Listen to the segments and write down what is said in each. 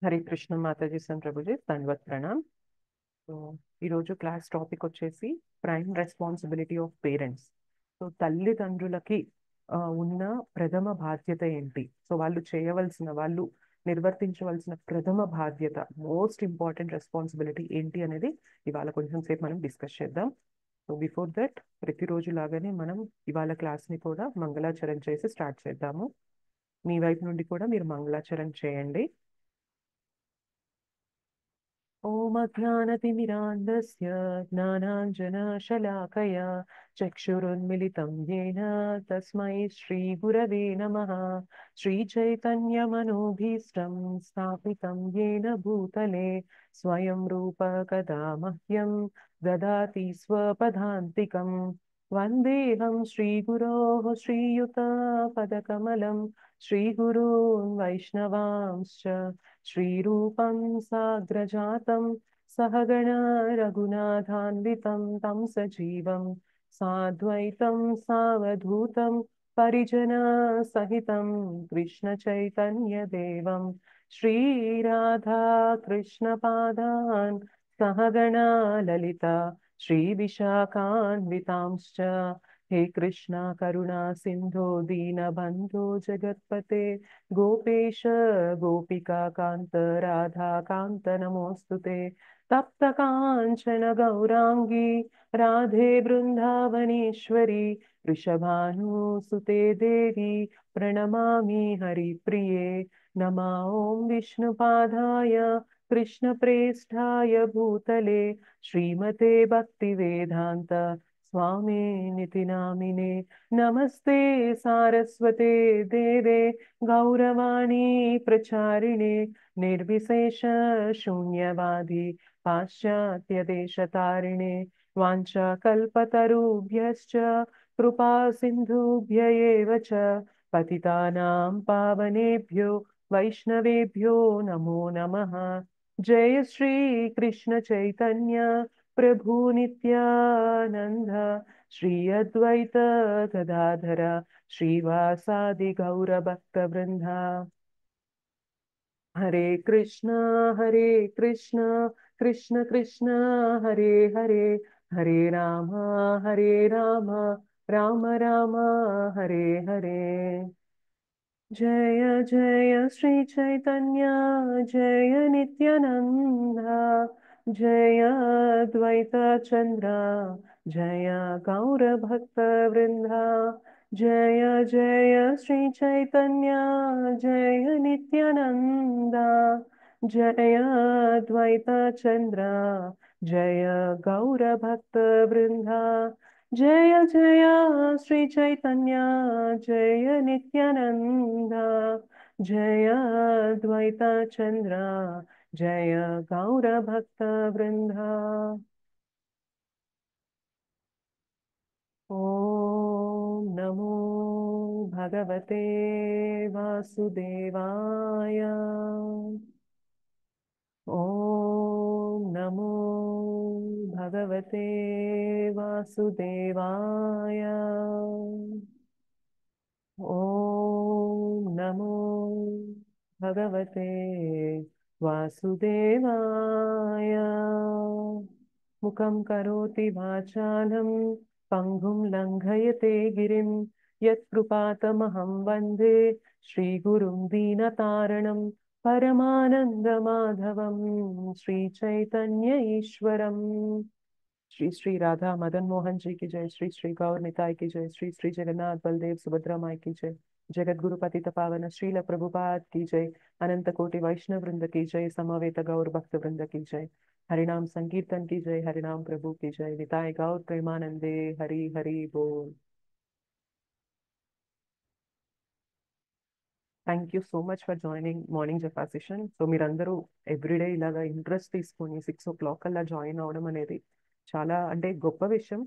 Hare Krishna Mataji Prabhuji దండవత్ Pranam. So ఈరోజు class topic వచ్చేసి prime responsibility of parents. So తల్లిదండ్రులకి ఉన్న ప్రథమ బాధ్యత ఏంటి, సో వాళ్ళు నిర్వర్తించవలసిన ప్రథమ బాధ్యత, మోస్ట్ ఇంపార్టెంట్ రెస్పాన్సిబిలిటీ ఏంటి అనేది ఇవాళ కొంచెం సేపు మనం డిస్కస్ చేద్దాం. సో బిఫోర్ దట్, ప్రతిరోజు లాగానే మనం ఇవాళ క్లాస్ని కూడా మంగళాచరణ చేసి స్టార్ట్ చేద్దాము. మీ వైపు నుండి కూడా మీరు మంగళాచరణ చేయండి. ॐ अज्ञानतिमिरान्धस्य ज्ञानाञ्जनशलाकया चक्षुरुन्मिलितं येन तस्मै श्रीगुरवे नमः। श्रीचैतन्यमनोभीष्टं स्थापितं येन भूतले स्वयं रूप कदा मह्यं ददाति स्वपदान्तिकम्। वन्देऽहं श्रीगुरोः श्रीयुतपदकमलं श्रीगुरून् वैष्णवांश्च श्रीरूपं साग्रजातं सहगण रघुनाथान्वितं तं सजीवं साद्वैतं सावधूतं परिजनसहितं कृष्णचैतन्यदेवं श्रीराधा कृष्णपादान् सहगण ललिता श्रीविशाखान्वितांश्च। हे कृष्णा करुणा सिन्धो दीनबन्धो जगत्पते गोपेश गोपिका कान्त राधा कान्त नमोऽस्तुते। तप्त काञ्चन गौराङ्गी राधे बृन्दावनेश्वरी वृषभानुसुते देवी प्रणमामि हरिप्रिये। नमा ॐ विष्णुपादाय कृष्णप्रेष्ठाय भूतले श्रीमते भक्तिवेदान्त स्वामिनिति नामिने। नमस्ते सारस्वते देवे गौरवाणी प्रचारिणे निर्विशेष शून्यवादी पाश्चात्यदेशतारिणे। वाञ्छाकल्पतरुभ्यश्च कृपा सिन्धुभ्य एव च पतितानां पावनेभ्यो वैष्णवेभ्यो नमो नमः। जय श्री कृष्ण चैतन्य प्रभु नित्यानंद श्री अद्वैत गदाधर श्रीवासादि गौर भक्त वृंदा। हरे कृष्ण कृष्ण कृष्ण हरे हरे, हरे राम राम राम हरे हरे। जय जय श्री चैतन्य जय नित्यानंद जय द्वैत चंद्र जय गौर भक्त वृंदा। जय जय श्री चैतन्य जय नित्यानंद जय द्वैत चंद्र जय गौर भक्त वृंदा। जय जय श्री चैतन्य जय नित्यानंद जय द्वैत चंद्र जय गौर भक्त वृंदा। ओम नमो भगवते वासुदेवाय। ओम नमो भगवते वासुदेवाय। ओम नमो भगवते वासुदेवाय। मुखं करोति वाचालं पङ्गुं लङ्घयते गिरिं यत्कृपातमहं वन्दे श्रीगुरुं दीनतारणं परमानन्दमाधवं श्रीचैतन्य ईश्वरम्। श्री श्री राधा मदन मोहन जी की जय, श्री श्री गौर निताय की जय, श्री श्री जगन्नाथ बलदेव सुभद्रा माई की जय, जगत गुरु पतित पावन श्रील प्रभुपाद की जय, अनंत कोटि वैष्णव वृंद की जय, समवेत गौर भक्त वृंद की जय, हरिनाम संकीर्तन की जय, हरिनाम प्रभु की जय, निताय गौर प्रेमानंदे हरि हरि बोल। Thank you so much for joining morning japa session. So మీరందరూ ఎవ్రీడే ఇలాగా ఇంట్రెస్ట్ తీసుకొని 6 o'clock అలా జాయిన్ అవడం అనేది చాలా అంటే గొప్ప విషయం.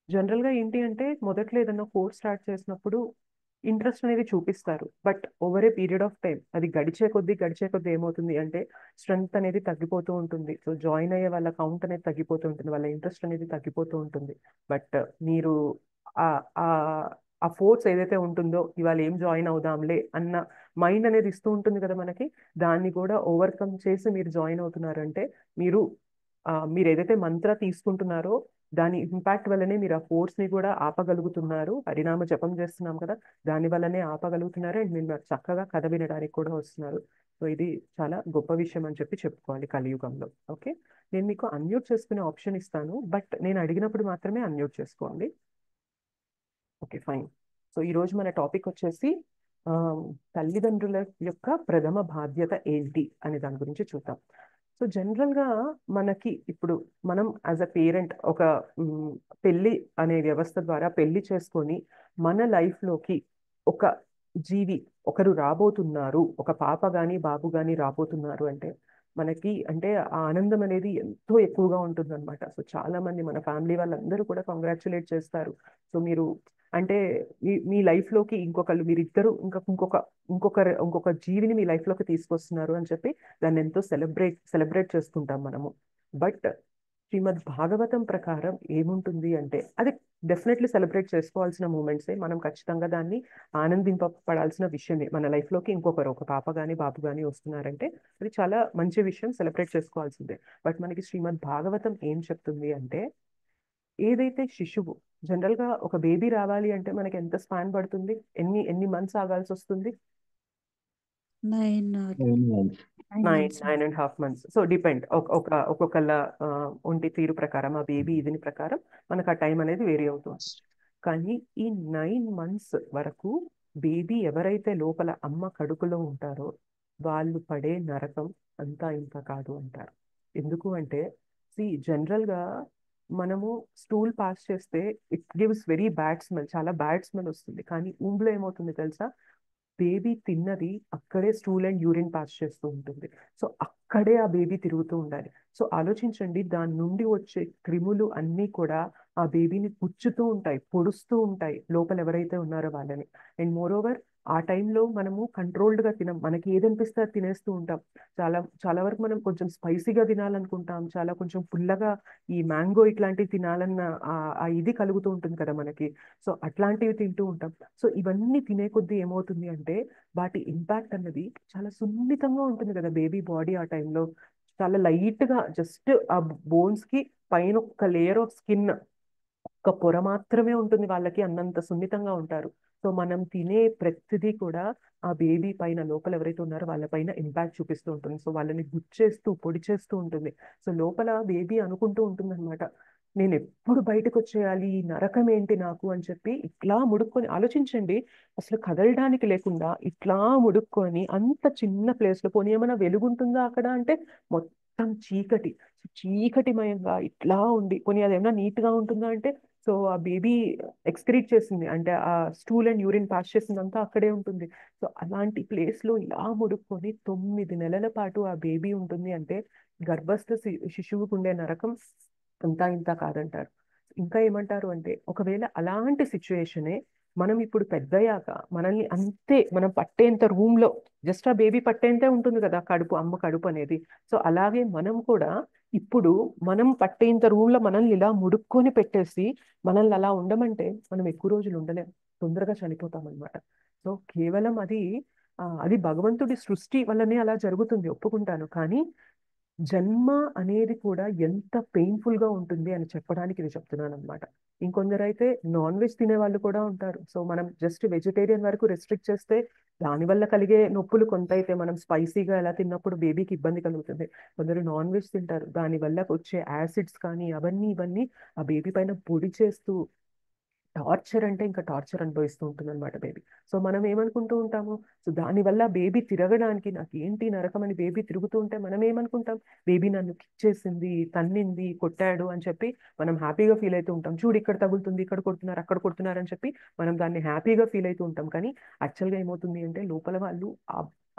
జనరల్గా ఏంటి అంటే మొదట్లో ఏదైనా కోర్స్ స్టార్ట్ చేసినప్పుడు ఇంట్రెస్ట్ అనేది చూపిస్తారు, but over a period of time అది గడిచే కొద్దీ ఏమవుతుంది అంటే స్ట్రెంగ్త్ అనేది తగ్గిపోతూ ఉంటుంది. సో జాయిన్ అయ్యే వాళ్ళ కౌంట్ అనేది తగ్గిపోతూ ఉంటుంది, వాళ్ళ ఇంట్రెస్ట్ అనేది తగ్గిపోతూ ఉంటుంది. బట్ మీరు ఆ ఆ ఆ ఫోర్స్ ఏదైతే ఉంటుందో ఇవాళ ఏం జాయిన్ అవుదాంలే అన్న మైండ్ అనేది ఇస్తూ ఉంటుంది కదా మనకి. దాన్ని కూడా ఓవర్కమ్ చేసి మీరు జాయిన్ అవుతున్నారంటే మీరు మీరు ఏదైతే మంత్ర తీసుకుంటున్నారో దాని ఇంపాక్ట్ వల్లనే మీరు ఆ ఫోర్స్ ని కూడా ఆపగలుగుతున్నారు. హరినామ జపం చేస్తున్నాం కదా, దాని వల్లనే ఆపగలుగుతున్నారు. అండ్ మీరు చక్కగా కథ వినడానికి కూడా వస్తున్నారు. సో ఇది చాలా గొప్ప విషయం అని చెప్పి చెప్పుకోవాలి కలియుగంలో. ఓకే, నేను మీకు అన్మ్యూట్ చేసుకునే ఆప్షన్ ఇస్తాను, బట్ నేను అడిగినప్పుడు మాత్రమే అన్మ్యూట్ చేసుకోండి. Okay, fine. సో ఈరోజు మన టాపిక్ వచ్చేసి ఆ, తల్లిదండ్రుల యొక్క ప్రథమ బాధ్యత ఏంటి అనే దాని గురించి చూద్దాం. సో జనరల్గా మనకి ఇప్పుడు మనం యాజ్ అ పేరెంట్ ఒక మ్, పెళ్లి అనే వ్యవస్థ ద్వారా పెళ్లి చేసుకొని మన లైఫ్లోకి ఒక జీవి ఒకరు రాబోతున్నారు, ఒక పాప గాని బాబు గాని రాబోతున్నారు అంటే మనకి అంటే ఆ ఆనందం అనేది ఎంతో ఎక్కువగా ఉంటుంది అనమాట. సో చాలా మంది మన ఫ్యామిలీ వాళ్ళందరూ కూడా కంగ్రాచులేట్ చేస్తారు. సో మీరు అంటే మీ మీ లైఫ్లోకి ఇంకొకళ్ళు మీరిద్దరు ఇంకొక జీవిని మీ లైఫ్లోకి తీసుకొస్తున్నారు అని చెప్పి దాన్ని ఎంతో సెలబ్రేట్ చేసుకుంటాం మనము. బట్ శ్రీమద్ భాగవతం ప్రకారం ఏముంటుంది అంటే అది డెఫినెట్లీ సెలబ్రేట్ చేసుకోవాల్సిన మూమెంట్సే, మనం ఖచ్చితంగా దాన్ని ఆనందింపబడాల్సిన విషయమే. మన లైఫ్లోకి ఇంకొకరు ఒక పాప కానీ బాబు కానీ వస్తున్నారంటే అది చాలా మంచి విషయం, సెలబ్రేట్ చేసుకోవాల్సిందే. బట్ మనకి శ్రీమద్ భాగవతం ఏం చెప్తుంది అంటే ఏదైతే శిశువు జనరల్ గా ఒక బేబీ రావాలి అంటే మనకి ఎంత స్పాన్ పడుతుంది, ఎన్ని ఎన్ని మంత్స్ ఆగాల్సి వస్తుంది? 9 9 months. 9 months. 9.5 months. So depend ఒక్కొక్కళ్ళ ఒంటి తీరు ప్రకారం ఆ బేబీ ఇదిని ప్రకారం మనకు ఆ టైం అనేది వేరీ అవుతుంది. కానీ ఈ 9 months వరకు బేబీ ఎవరైతే లోపల అమ్మ కడుపులో ఉంటారో వాళ్ళు పడే నరకం అంతా ఇంత కాదు అంటారు. ఎందుకు అంటే జనరల్గా మనము స్టూల్ పాస్ చేస్తే it gives very bad smell, చాలా బ్యాడ్ స్మెల్ వస్తుంది. కానీ ఊంలో ఏమవుతుంది తెలుసా, బేబీ తిన్నది అక్కడే స్టూల్ అండ్ యూరిన్ పాస్ చేస్తూ ఉంటుంది. సో అక్కడే ఆ బేబీ తిరుగుతూ ఉండాలి. సో ఆలోచించండి, దాని నుండి వచ్చే క్రిములు అన్నీ కూడా ఆ బేబీని పుచ్చుతూ ఉంటాయి, పొడుస్తూ ఉంటాయి లోపల ఎవరైతే ఉన్నారో వాళ్ళని. అండ్ మోర్ ఓవర్ ఆ టైంలో మనము కంట్రోల్డ్గా తినం, మనకి ఏదనిపిస్తే అది తినేస్తూ ఉంటాం. చాలా చాలా వరకు మనం కొంచెం స్పైసీగా తినాలనుకుంటాం, చాలా కొంచెం పుల్లగా ఈ మ్యాంగో ఇట్లాంటివి తినాలన్న ఆ ఇది కలుగుతూ ఉంటుంది కదా మనకి. సో అట్లాంటివి తింటూ ఉంటాం. సో ఇవన్నీ తినే కొద్దీ ఏమవుతుంది అంటే వాటి ఇంపాక్ట్ అన్నది చాలా సున్నితంగా ఉంటుంది కదా బేబీ బాడీ ఆ టైంలో. చాలా లైట్ గా జస్ట్ ఆ బోన్స్ కి పైన ఒక లేయర్ ఆఫ్ స్కిన్, ఒక్క పొర మాత్రమే ఉంటుంది వాళ్ళకి, అన్నంత సున్నితంగా ఉంటారు. సో మనం తినే ప్రతిదీ కూడా ఆ బేబీ పైన లోపల ఎవరైతే ఉన్నారో వాళ్ళ పైన ఇంపాక్ట్ చూపిస్తూ ఉంటుంది. సో వాళ్ళని గుచ్చేస్తూ పొడి చేస్తూ ఉంటుంది. సో లోపల బేబీ అనుకుంటూ ఉంటుంది అనమాట, నేను ఎప్పుడు బయటకు వచ్చేయాలి, ఈ నరకం ఏంటి నాకు అని చెప్పి ఇట్లా ముడుక్కొని ఆలోచించండి. అసలు కదలడానికి లేకుండా ఇట్లా ముడుక్కొని అంత చిన్న ప్లేస్ లో పోనీ ఏమైనా వెలుగుంటుందా అక్కడ అంటే మొత్తం చీకటి. చీకటిమయంగా ఇట్లా ఉండి పోనీ అది ఏమైనా నీట్ గా ఉంటుందా అంటే, సో ఆ బేబీ ఎక్స్క్రీట్ చేసింది అంటే ఆ స్టూల్ అండ్ యూరిన్ పాస్ చేసిందంతా అక్కడే ఉంటుంది. సో అలాంటి ప్లేస్ లో ఇలా ముడుక్కొని 9 నెలల పాటు ఆ బేబీ ఉంటుంది అంటే గర్భస్థ శిశువుకు ఉండే నరకం అంతా ఇంత కాదంటారు. ఇంకా ఏమంటారు అంటే ఒకవేళ అలాంటి సిచ్యుయేషనే మనం ఇప్పుడు పెద్దయ్యాక మనల్ని అంతే మనం పట్టేంత రూమ్ లో జస్ట్ ఆ బేబీ పట్టేంతే ఉంటుంది కదా కడుపు, అమ్మ కడుపు అనేది. సో అలాగే మనం కూడా ఇప్పుడు మనం పట్టేంత రూమ్ లో మనల్ని ఇలా ముడుక్కొని పెట్టేసి మనల్ని అలా ఉండమంటే మనం ఎక్కువ రోజులు ఉండలేం, తొందరగా చనిపోతాం అనమాట. సో కేవలం అది భగవంతుడి సృష్టి వల్లనే అలా జరుగుతుంది, ఒప్పుకుంటాను. కానీ జన్మ అనేది కూడా ఎంత పెయిన్ఫుల్ గా ఉంటుంది అని చెప్పడానికి ఇది చెప్తున్నాను అనమాట. ఇంకొందరైతే నాన్ వెజ్ తినే వాళ్ళు కూడా ఉంటారు. సో మనం జస్ట్ వెజిటేరియన్ వరకు రెస్ట్రిక్ట్ చేస్తే దానివల్ల కలిగే నొప్పులు కొంత అయితే మనం స్పైసీగా ఎలా తిన్నప్పుడు బేబీకి ఇబ్బంది కలుగుతుంది. కొందరు నాన్ వెజ్ తింటారు, దానివల్ల వచ్చే యాసిడ్స్ కానీ అవన్నీ ఇవన్నీ ఆ బేబీ పైన పొడి చేస్తూ టార్చర్ అంటే ఇంకా టార్చర్ అనుభవిస్తూ ఉంటుంది అనమాట బేబీ. సో మనం ఏమనుకుంటూ ఉంటాము, సో దానివల్ల బేబీ తిరగడానికి నాకు ఏంటి నరకం అని బేబీ తిరుగుతూ ఉంటే మనం ఏమనుకుంటాం, బేబీ నన్ను కిక్ చేసింది, తన్నింది, కొట్టాడు అని చెప్పి మనం హ్యాపీగా ఫీల్ అవుతూ ఉంటాం. చూడు ఇక్కడ తగులుతుంది, ఇక్కడ కొడుతున్నారు, అక్కడ కొడుతున్నారు అని చెప్పి మనం దాన్ని హ్యాపీగా ఫీల్ అవుతూ ఉంటాం. కానీ యాక్చువల్గా ఏమవుతుంది అంటే లోపల వాళ్ళు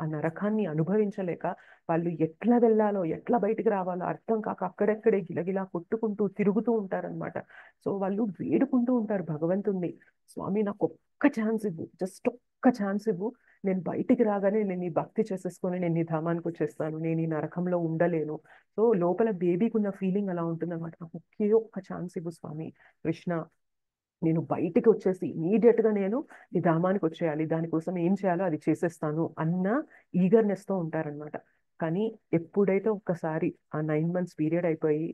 ఆ నరకాన్ని అనుభవించలేక వాళ్ళు ఎట్లా వెళ్ళాలో ఎట్లా బయటికి రావాలో అర్థం కాక అక్కడెక్కడే గిలగిలా కొట్టుకుంటూ తిరుగుతూ ఉంటారనమాట. సో వాళ్ళు వేడుకుంటూ ఉంటారు భగవంతుణ్ణి, స్వామి నాకు ఒక్క ఛాన్స్ ఇవ్వు, జస్ట్ ఒక్క ఛాన్స్ ఇవ్వు, నేను బయటికి రాగానే నేను ఈ భక్తి చేసేసుకొని నేను ఈ ధామానికి వచ్చేస్తాను, నేను ఈ నరకంలో ఉండలేను. సో లోపల బేబీకి ఉన్న ఫీలింగ్ అలా ఉంటుంది అనమాట, నాకు ఒకే ఒక్క ఛాన్స్ ఇవ్వు స్వామి కృష్ణ, నేను బయటికి వచ్చేసి ఇమీడియట్ గా నేను ఈ ధామానికి వచ్చేయాలి, దానికోసం ఏం చేయాలో అది చేసేస్తాను అన్న ఈగర్నెస్ తో ఉంటారనమాట. కానీ ఎప్పుడైతే ఒక్కసారి ఆ 9 months పీరియడ్ అయిపోయి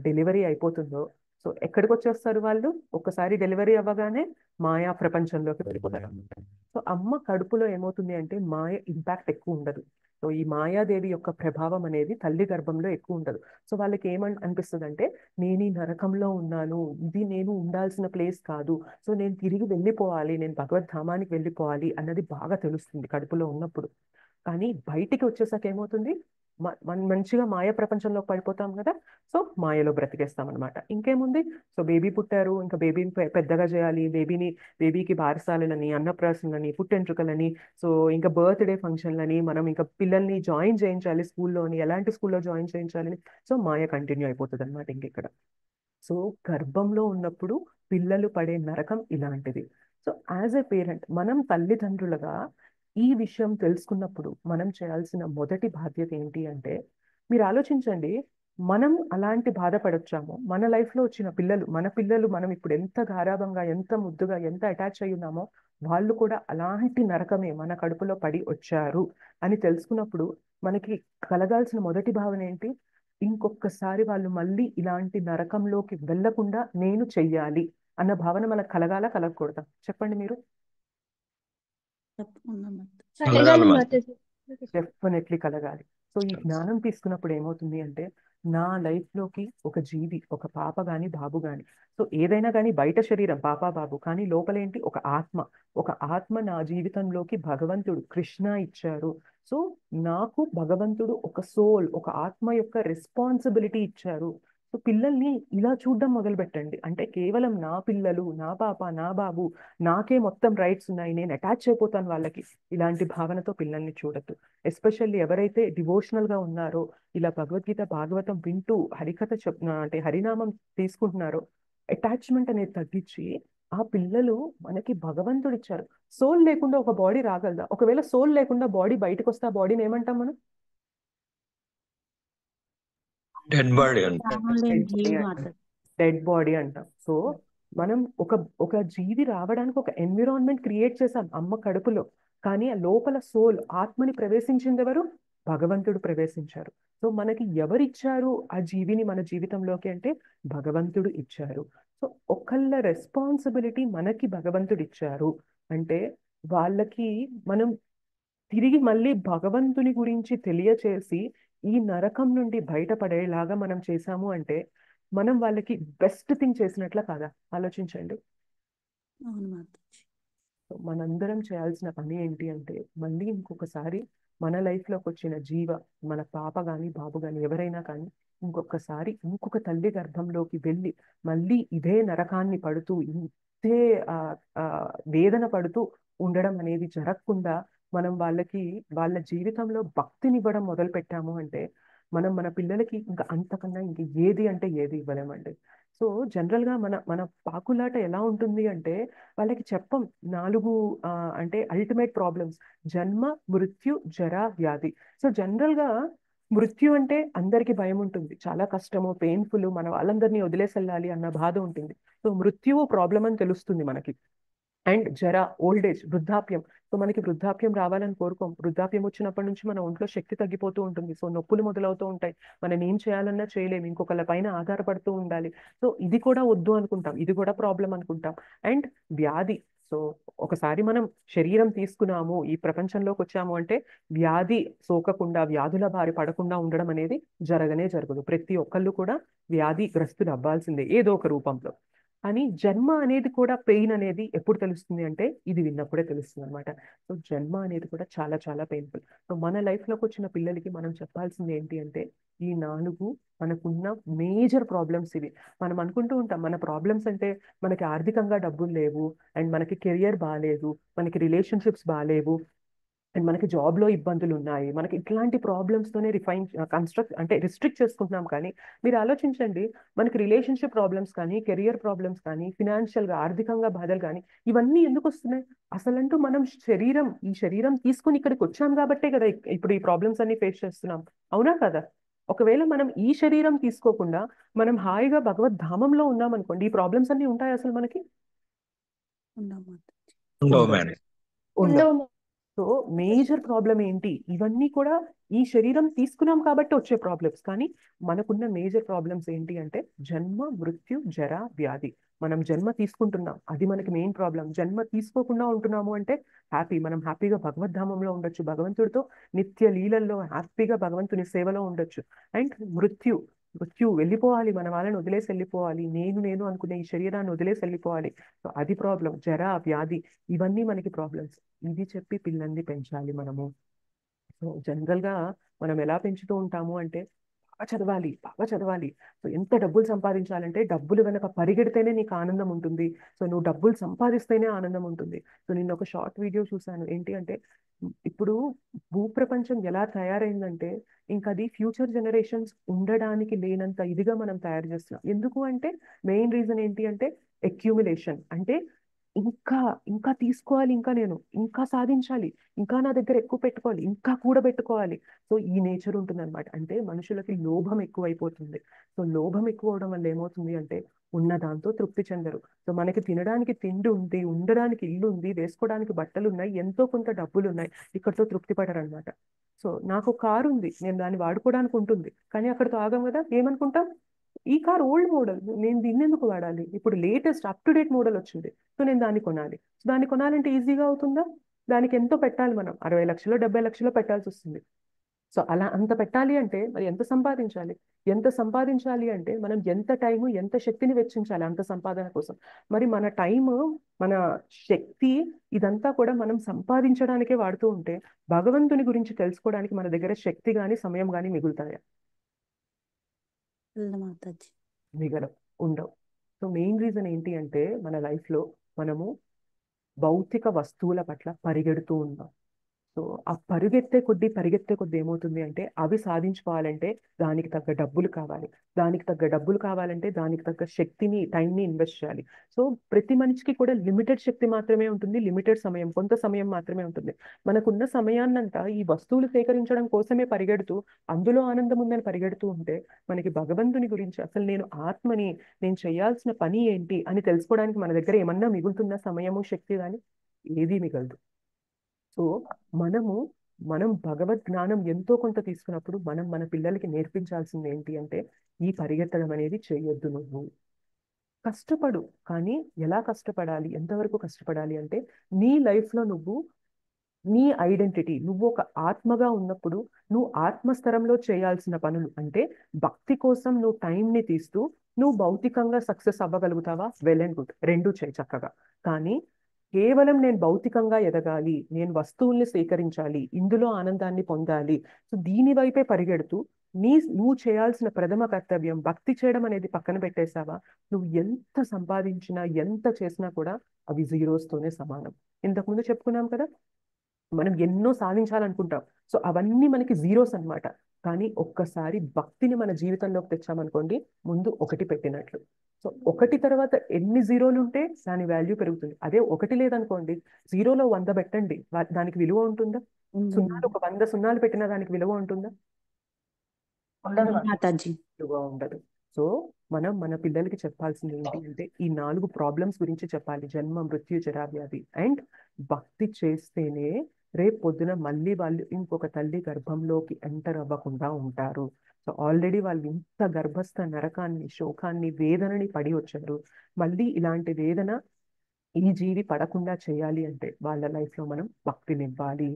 డెలివరీ అయిపోతుందో, సో ఎక్కడికి వచ్చేస్తారు వాళ్ళు? ఒక్కసారి డెలివరీ అవ్వగానే మాయా ప్రపంచంలోకి వెళ్ళిపోతారు. సో అమ్మ కడుపులో ఏమవుతుంది అంటే మాయ ఇంపాక్ట్ ఎక్కువ ఉండదు. సో ఈ మాయాదేవి యొక్క ప్రభావం అనేది తల్లి గర్భంలో ఎక్కువ ఉండదు. సో వాళ్ళకి అనిపిస్తుంది అంటే, నేను ఈ నరకంలో ఉన్నాను, ఇది నేను ఉండాల్సిన ప్లేస్ కాదు, సో నేను తిరిగి వెళ్ళిపోవాలి, నేను భగవద్ధామానికి వెళ్ళిపోవాలి అన్నది బాగా తెలుస్తుంది కడుపులో ఉన్నప్పుడు. కానీ బయటికి వచ్చేసాక ఏమవుతుంది? మనం మంచిగా మాయ ప్రపంచంలోకి పడిపోతాం కదా. సో మాయలో బ్రతికేస్తాం అనమాట. ఇంకేముంది? సో బేబీ పుట్టారు, ఇంకా బేబీని పెద్దగా చేయాలి, బేబీకి బారసాలని, అన్నప్రాసనలని, పుట్టెంట్రుకలని, సో ఇంకా బర్త్డే ఫంక్షన్లని, మనం ఇంకా పిల్లల్ని జాయిన్ చేయించాలి స్కూల్లోని, ఎలాంటి స్కూల్లో జాయిన్ చేయించాలని. సో మాయ కంటిన్యూ అయిపోతుంది అనమాట ఇంకెక్కడ. సో గర్భంలో ఉన్నప్పుడు పిల్లలు పడే నరకం ఇలాంటిది. సో యాజ్ ఎ పేరెంట్, మనం తల్లిదండ్రులుగా ఈ విషయం తెలుసుకున్నప్పుడు మనం చేయాల్సిన మొదటి బాధ్యత ఏంటి అంటే, మీరు ఆలోచించండి, మనం అలాంటి బాధపడొచ్చామో, మన లైఫ్లో వచ్చిన పిల్లలు, మన పిల్లలు మనం ఇప్పుడు ఎంత గారాబంగా, ఎంత ముద్దుగా, ఎంత అటాచ్ అయి ఉన్నామో, వాళ్ళు కూడా అలాంటి నరకమే మన కడుపులో పడి వచ్చారు అని తెలుసుకున్నప్పుడు మనకి కలగాల్సిన మొదటి భావన ఏంటి? ఇంకొకసారి వాళ్ళు మళ్ళీ ఇలాంటి నరకంలోకి వెళ్లకుండా నేను చెయ్యాలి అన్న భావన మనకు కలగాల, కలగకూడదా? చెప్పండి మీరు. తప్పకుండా మాతాజీ. కలగాలి కలగాలి మాతాజీ. డెఫినెట్లీ కలగాలి. సో ఈ జ్ఞానం తీసుకున్నప్పుడు ఏమవుతుంది అంటే, నా లైఫ్ లోకి ఒక జీవి, ఒక పాప గాని బాబు గాని, సో ఏదైనా కానీ బయట శరీరం పాప బాబు, కానీ లోపలేంటి? ఒక ఆత్మ. ఒక ఆత్మ నా జీవితంలోకి భగవంతుడు కృష్ణ ఇచ్చారు. సో నాకు భగవంతుడు ఒక సోల్, ఒక ఆత్మ యొక్క రెస్పాన్సిబిలిటీ ఇచ్చారు. సో పిల్లల్ని ఇలా చూడడం మొదలు పెట్టండి. అంటే కేవలం నా పిల్లలు, నా పాప, నా బాబు, నాకే మొత్తం రైట్స్ ఉన్నాయి, నేను అటాచ్ అయిపోతాను వాళ్ళకి, ఇలాంటి భావనతో పిల్లల్ని చూడద్దు. ఎస్పెషల్లీ ఎవరైతే డివోషనల్ గా ఉన్నారో, ఇలా భగవద్గీత భాగవతం వింటూ హరికథ అంటే హరినామం తీసుకుంటున్నారో, అటాచ్మెంట్ అనేది తగ్గించి, ఆ పిల్లలు మనకి భగవంతుడు ఇచ్చారు. సోల్ లేకుండా ఒక బాడీ రాగలదా? ఒకవేళ సోల్ లేకుండా బాడీ బయటకు వస్తే ఆ బాడీని ఏమంటాం మనం? డెడ్ బాడీ అంట. ప్రాణం లేని జీవి మాతాజీ. డెడ్ బాడీ అంటాం. సో మనం ఒక ఒక జీవి రావడానికి ఒక ఎన్విరాన్మెంట్ క్రియేట్ చేశాం అమ్మ కడుపులో. కానీ ఆ లోపల సోల్, ఆత్మని ప్రవేశించింది ఎవరు? భగవంతుడు ప్రవేశించారు. సో మనకి ఎవరిచ్చారు ఆ జీవిని మన జీవితంలోకి అంటే, భగవంతుడు ఇచ్చారు. సో ఒకళ్ళ రెస్పాన్సిబిలిటీ మనకి భగవంతుడు ఇచ్చారు అంటే, వాళ్ళకి మనం తిరిగి మళ్ళీ భగవంతుని గురించి తెలియచేసి ఈ నరకం నుండి బయటపడేలాగా మనం చేశాము అంటే, మనం వాళ్ళకి బెస్ట్ థింగ్ చేసినట్ల కాదా? ఆలోచించండి. అవును మాతాజీ. సో మనందరం చేయాల్సిన పని ఏంటి అంటే, మళ్ళీ ఇంకొకసారి మన లైఫ్లోకి వచ్చిన జీవ, మన పాప కానీ బాబు కానీ ఎవరైనా కానీ, ఇంకొకసారి ఇంకొక తల్లి గర్భంలోకి వెళ్ళి మళ్ళీ ఇదే నరకాన్ని పడుతూ, ఇదే ఆ, ఆ, వేదన పడుతూ ఉండడం అనేది జరగకుండా మనం వాళ్ళకి వాళ్ళ జీవితంలో భక్తినివ్వడం మొదలు పెట్టాము అంటే, మనం మన పిల్లలకి ఇంకా అంతకన్నా ఇంక ఏది అంటే ఏది ఇవ్వలేమండి. సో జనరల్ గా మన మన పాకులాట ఎలా ఉంటుంది అంటే, వాళ్ళకి చెప్పం నాలుగు అంటే అల్టిమేట్ ప్రాబ్లమ్స్: జన్మ, మృత్యు, జర, వ్యాధి. సో జనరల్ గా మృత్యు అంటే అందరికి భయం ఉంటుంది, చాలా కష్టము, పెయిన్ఫుల్, మన వాళ్ళందరినీ వదిలేసి వెళ్ళాలి అన్న బాధ ఉంటుంది. సో మృత్యువు ప్రాబ్లం అని తెలుస్తుంది మనకి. అండ్ జర, ఓల్డ్ ఏజ్, వృద్ధాప్యం. సో మనకి వృద్ధాప్యం రావాలని కోరుకోం. వృద్ధాప్యం వచ్చినప్పటి నుంచి మన ఒంట్లో శక్తి తగ్గిపోతూ ఉంటుంది. సో నొప్పులు మొదలవుతూ ఉంటాయి, మనం ఏం చేయాలన్నా చేయలేము, ఇంకొకళ్ళ పైన ఆధారపడుతూ ఉండాలి. సో ఇది కూడా వద్దు అనుకుంటాం, ఇది కూడా ప్రాబ్లం అనుకుంటాం. అండ్ వ్యాధి. సో ఒకసారి మనం శరీరం తీసుకున్నాము, ఈ ప్రపంచంలోకి వచ్చాము అంటే, వ్యాధి సోకకుండా, వ్యాధుల బారి పడకుండా ఉండడం అనేది జరగనే జరగదు. ప్రతి ఒక్కళ్ళు కూడా వ్యాధి గ్రస్తులు అవ్వాల్సిందే ఏదో ఒక రూపంలో. అని జన్మ అనేది కూడా, పెయిన్ అనేది ఎప్పుడు తెలుస్తుంది అంటే, ఇది విన్నప్పుడే తెలుస్తుంది అనమాట. సో జన్మ అనేది కూడా చాలా చాలా పెయిన్ఫుల్. సో మన లైఫ్లోకి వచ్చిన పిల్లలకి మనం చెప్పాల్సింది ఏంటి అంటే, ఈ 4 మనకున్న మేజర్ ప్రాబ్లమ్స్ ఇవి. మనం అనుకుంటూ ఉంటాం మన ప్రాబ్లమ్స్ అంటే, మనకి ఆర్థికంగా డబ్బులు లేవు, అండ్ మనకి కెరియర్ బాగాలేదు, మనకి రిలేషన్షిప్స్ బాగాలేవు, అండ్ మనకి జాబ్లో ఇబ్బందులు ఉన్నాయి, మనకి ఇట్లాంటి ప్రాబ్లమ్స్తోనే కన్స్ట్రక్ట్ అంటే రిస్ట్రిక్ట్ చేసుకుంటున్నాం. కానీ మీరు ఆలోచించండి, మనకి రిలేషన్షిప్ ప్రాబ్లమ్స్ కానీ, కెరియర్ ప్రాబ్లమ్స్ కానీ, ఫినాన్షియల్గా ఆర్థికంగా బాధలు కానీ, ఇవన్నీ ఎందుకు వస్తున్నాయి? అసలంటూ మనం ఈ శరీరం తీసుకుని ఇక్కడికి వచ్చాం కాబట్టే కదా ఇప్పుడు ఈ ప్రాబ్లమ్స్ అన్ని ఫేస్ చేస్తున్నాం. అవునా కదా? ఒకవేళ మనం ఈ శరీరం తీసుకోకుండా మనం హాయిగా భగవద్ధామంలో ఉన్నాం అనుకోండి, ఈ ప్రాబ్లమ్స్ అన్ని ఉంటాయి అసలు మనకి? ఉండవు మాతాజీ. ఉండవు ఉండవు మేడం. ఉండవు. సో మేజర్ ప్రాబ్లం ఏంటి? ఇవన్నీ కూడా ఈ శరీరం తీసుకున్నాం కాబట్టి వచ్చే ప్రాబ్లమ్స్. కానీ మనకున్న మేజర్ ప్రాబ్లమ్స్ ఏంటి అంటే జన్మ, మృత్యు, జర, వ్యాధి. మనం జన్మ తీసుకుంటున్నాం, అది మనకి మెయిన్ ప్రాబ్లం. జన్మ తీసుకోకుండా ఉంటున్నాము అంటే మనం హ్యాపీగా భగవద్ధామంలో ఉండొచ్చు, భగవంతుడితో నిత్య లీలల్లో హ్యాపీగా భగవంతుని సేవలో ఉండొచ్చు. అండ్ మృత్యు వెళ్ళిపోవాలి, మన వాళ్ళని వదిలేసి వెళ్ళిపోవాలి, నేను అనుకునే ఈ శరీరాన్ని వదిలేసి వెళ్ళిపోవాలి. సో అది ప్రాబ్లం. జర, వ్యాధి, ఇవన్నీ మనకి ప్రాబ్లమ్స్. ఇది చెప్పి పిల్లల్ని పెంచాలి మనము. సో జనరల్గా మనం ఎలా పెంచుతూ ఉంటాము అంటే బాగా చదవాలి. సో ఎంత డబ్బులు సంపాదించాలంటే డబ్బులు వెనక పరిగెడితేనే నీకు ఆనందం ఉంటుంది. సో నువ్వు డబ్బులు సంపాదిస్తేనే ఆనందం ఉంటుంది. సో నేను ఒక షార్ట్ వీడియో చూశాను. ఏంటి అంటే ఇప్పుడు భూప్రపంచం ఎలా తయారైందంటే ఇంకా అది ఫ్యూచర్ జనరేషన్స్ ఉండడానికి లేనంత ఇదిగా మనం తయారు చేస్తున్నాం. ఎందుకు అంటే మెయిన్ రీజన్ ఏంటి అంటే అక్యూములేషన్. అంటే ఇంకా ఇంకా తీసుకోవాలి, ఇంకా సాధించాలి, ఇంకా నా దగ్గర ఎక్కువ పెట్టుకోవాలి, ఇంకా కూడబెట్టుకోవాలి. సో ఈ నేచర్ ఉంటుందన్నమాట. అంటే మనుషులకి లోభం ఎక్కువైపోతుంది. సో లోభం ఎక్కువ అవడం వల్ల ఏమవుతుంది అంటే ఉన్న దాంతో తృప్తి చెందరు. సో మనకి తినడానికి తిండి ఉంది, ఉండడానికి ఇల్లు ఉంది, వేసుకోవడానికి బట్టలు ఉన్నాయి, ఎంతో కొంత డబ్బులు ఉన్నాయి, ఇక్కడితో తృప్తి పడరు అనమాట. సో నాకు కారు ఉంది, నేను దాన్ని వాడుకోవడానికి ఉంటుంది, కానీ అక్కడితో ఆగం కదా. ఏమనుకుంటాం, ఈ కార్ ఓల్డ్ మోడల్, నేను దీన్ని ఎందుకు వాడాలి, ఇప్పుడు latest up to date model వచ్చింది, సో నేను దాన్ని కొనాలి. సో దాన్ని కొనాలంటే ఈజీగా అవుతుందా? దానికి ఎంతో పెట్టాలి, మనం 60 లక్షలు 70 లక్షలు పెట్టాల్సి వస్తుంది. సో అలా అంత పెట్టాలి అంటే మరి ఎంత సంపాదించాలి అంటే మనం ఎంత టైము ఎంత శక్తిని వెచ్చించాలి అంత సంపాదన కోసం. మరి మన టైము, మన శక్తి, ఇదంతా కూడా మనం సంపాదించడానికే వాడుతూ ఉంటే భగవంతుని గురించి తెలుసుకోవడానికి మన దగ్గర శక్తి కానీ సమయం కానీ మిగులుతాయా? ఉండవు మాతాజీ. మిగలవు, ఉండవు. సో మెయిన్ రీజన్ ఏంటి అంటే మన లైఫ్లో మనము భౌతిక వస్తువుల పట్ల పరిగెడుతూ ఉన్నాం. సో ఆ పరిగెత్తే కొద్దీ ఏమవుతుంది అంటే అవి సాధించుకోవాలంటే దానికి తగ్గ డబ్బులు కావాలి, దానికి తగ్గ శక్తిని, టైంని ఇన్వెస్ట్ చేయాలి. సో ప్రతి మనిషికి కూడా లిమిటెడ్ శక్తి మాత్రమే ఉంటుంది, లిమిటెడ్ సమయం, కొంత సమయం మాత్రమే ఉంటుంది. మనకున్న సమయాన్నంతా ఈ వస్తువులు సేకరించడం కోసమే పరిగెడుతూ అందులో ఆనందం ఉందని పరిగెడుతూ ఉంటే మనకి భగవంతుని గురించి, అసలు నేను ఆత్మని, నేను చేయాల్సిన పని ఏంటి అని తెలుసుకోవడానికి మన దగ్గర ఏమన్నా మిగులుతుందా సమయము, శక్తి కానీ? ఏదీ మిగలదు. సో మనం భగవద్ జ్ఞానం ఎంతో కొంత తీసుకున్నప్పుడు మనం మన పిల్లలకి నేర్పించాల్సింది ఏంటి అంటే ఈ పరిగెత్తడం అనేది చేయొద్దు. నువ్వు కష్టపడు, కానీ ఎలా కష్టపడాలి, ఎంతవరకు కష్టపడాలి అంటే నీ లైఫ్లో నీ ఐడెంటిటీ, నువ్వు ఒక ఆత్మగా ఉన్నప్పుడు నువ్వు ఆత్మస్థరంలో చేయాల్సిన పనులు అంటే భక్తి కోసం నువ్వు టైంని తీస్తూ నువ్వు భౌతికంగా సక్సెస్ అవ్వగలుగుతావా? వెల్ అండ్ గుడ్, రెండూ చేయి చక్కగా. కానీ కేవలం నేను భౌతికంగా ఎదగాలి, నేను వస్తువుల్ని సేకరించాలి, ఇందులో ఆనందాన్ని పొందాలి, సో దీని వైపే పరిగెడుతూ నువ్వు చేయాల్సిన ప్రథమ కర్తవ్యం భక్తి చేయడం అనేది పక్కన పెట్టేశావా, నువ్వు ఎంత సంపాదించినా ఎంత చేసినా కూడా అవి జీరోస్తోనే సమానం. ఇంతకుముందు చెప్పుకున్నాం కదా, మనం ఎన్నో సాధించాలనుకుంటాం, సో అవన్నీ మనకి జీరోస్ అన్నమాట. కానీ ఒక్కసారి భక్తిని మన జీవితంలోకి తెచ్చామనుకోండి, ముందు ఒకటి పెట్టినట్లు. సో ఒకటి తర్వాత ఎన్ని జీరోలు ఉంటే దాని వాల్యూ పెరుగుతుంది. అదే ఒకటి లేదనుకోండి, జీరోలో 100 పెట్టండి, దానికి విలువ ఉంటుందా? సున్నాలు, ఒక 100 సున్నాలు పెట్టినా దానికి విలువ ఉంటుందా? ఉండదు మాతాజీ. విలువ ఉండదు. సో మనం మన పిల్లలకి చెప్పాల్సింది ఏంటి అంటే ఈ 4 ప్రాబ్లమ్స్ గురించి చెప్పాలి: జన్మ, మృత్యు, జరా, వ్యాధి. అండ్ భక్తి చేస్తేనే రేపు పొద్దున మళ్ళీ వాళ్ళు ఇంకొక తల్లి గర్భంలోకి ఎంటర్ అవ్వకుండా ఉంటారు. సో ఆల్రెడీ వాళ్ళు ఇంత గర్భస్థ నరకాన్ని, శోకాన్ని, వేదనని పడి వచ్చారు. మళ్ళీ ఇలాంటి వేదన ఈ జీవి పడకుండా చేయాలి అంటే వాళ్ళ లైఫ్లో మనం భక్తినివ్వాలి.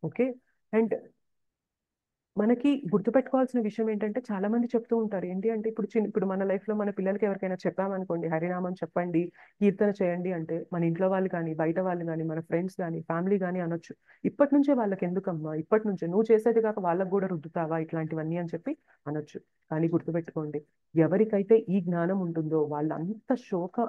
ఓకే. అండ్ మనకి గుర్తుపెట్టుకోవాల్సిన విషయం ఏంటంటే చాలా మంది చెప్తూ ఉంటారు ఏంటి అంటే ఇప్పుడు మన లైఫ్లో మన పిల్లలకి ఎవరికైనా చెప్పామనుకోండి, హరినామం చెప్పండి, కీర్తన చేయండి అంటే మన ఇంట్లో వాళ్ళు కానీ, బయట వాళ్ళు కానీ, మన ఫ్రెండ్స్ కానీ, ఫ్యామిలీ కానీ అనొచ్చు, ఇప్పటి నుంచే వాళ్ళకి ఎందుకమ్మా, ఇప్పటి నుంచే నువ్వు చేసేది కాక వాళ్ళకు కూడా రుద్దుతావా ఇట్లాంటివన్నీ అని చెప్పి అనొచ్చు. కానీ గుర్తుపెట్టుకోండి, ఎవరికైతే ఈ జ్ఞానం ఉంటుందో వాళ్ళు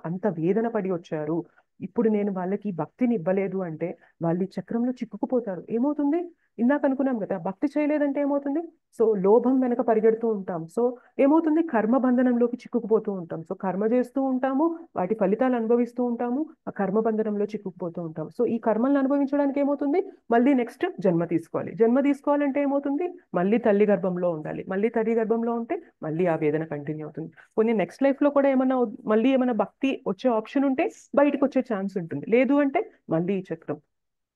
అంత వేదన పడి వచ్చారు, ఇప్పుడు నేను వాళ్ళకి భక్తిని ఇవ్వలేదు అంటే వాళ్ళు ఈ చక్రంలో చిక్కుకుపోతారు. ఏమవుతుంది, ఇందాక అనుకున్నాం కదా, భక్తి చేయలేదంటే ఏమవుతుంది? సో లోభం వెనక పరిగెడుతూ ఉంటాం. సో ఏమవుతుంది? కర్మ బంధనంలోకి చిక్కుకుపోతూ ఉంటాం. సో కర్మ చేస్తూ ఉంటాము, వాటి ఫలితాలు అనుభవిస్తూ ఉంటాము, ఆ కర్మ బంధనంలో చిక్కుకుపోతూ ఉంటాం. సో ఈ కర్మలను అనుభవించడానికి ఏమవుతుంది? మళ్ళీ నెక్స్ట్ జన్మ తీసుకోవాలి. జన్మ తీసుకోవాలంటే ఏమవుతుంది? మళ్ళీ తల్లి గర్భంలో ఉండాలి. మళ్ళీ తల్లి గర్భంలో ఉంటే మళ్ళీ ఆ వేదన కంటిన్యూ అవుతుంది. కొన్ని నెక్స్ట్ లైఫ్ లో కూడా ఏమన్నా మళ్ళీ ఏమైనా భక్తి వచ్చే ఆప్షన్ ఉంటే బయటకు వచ్చే ఛాన్స్ ఉంటుంది. లేదు అంటే మళ్ళీ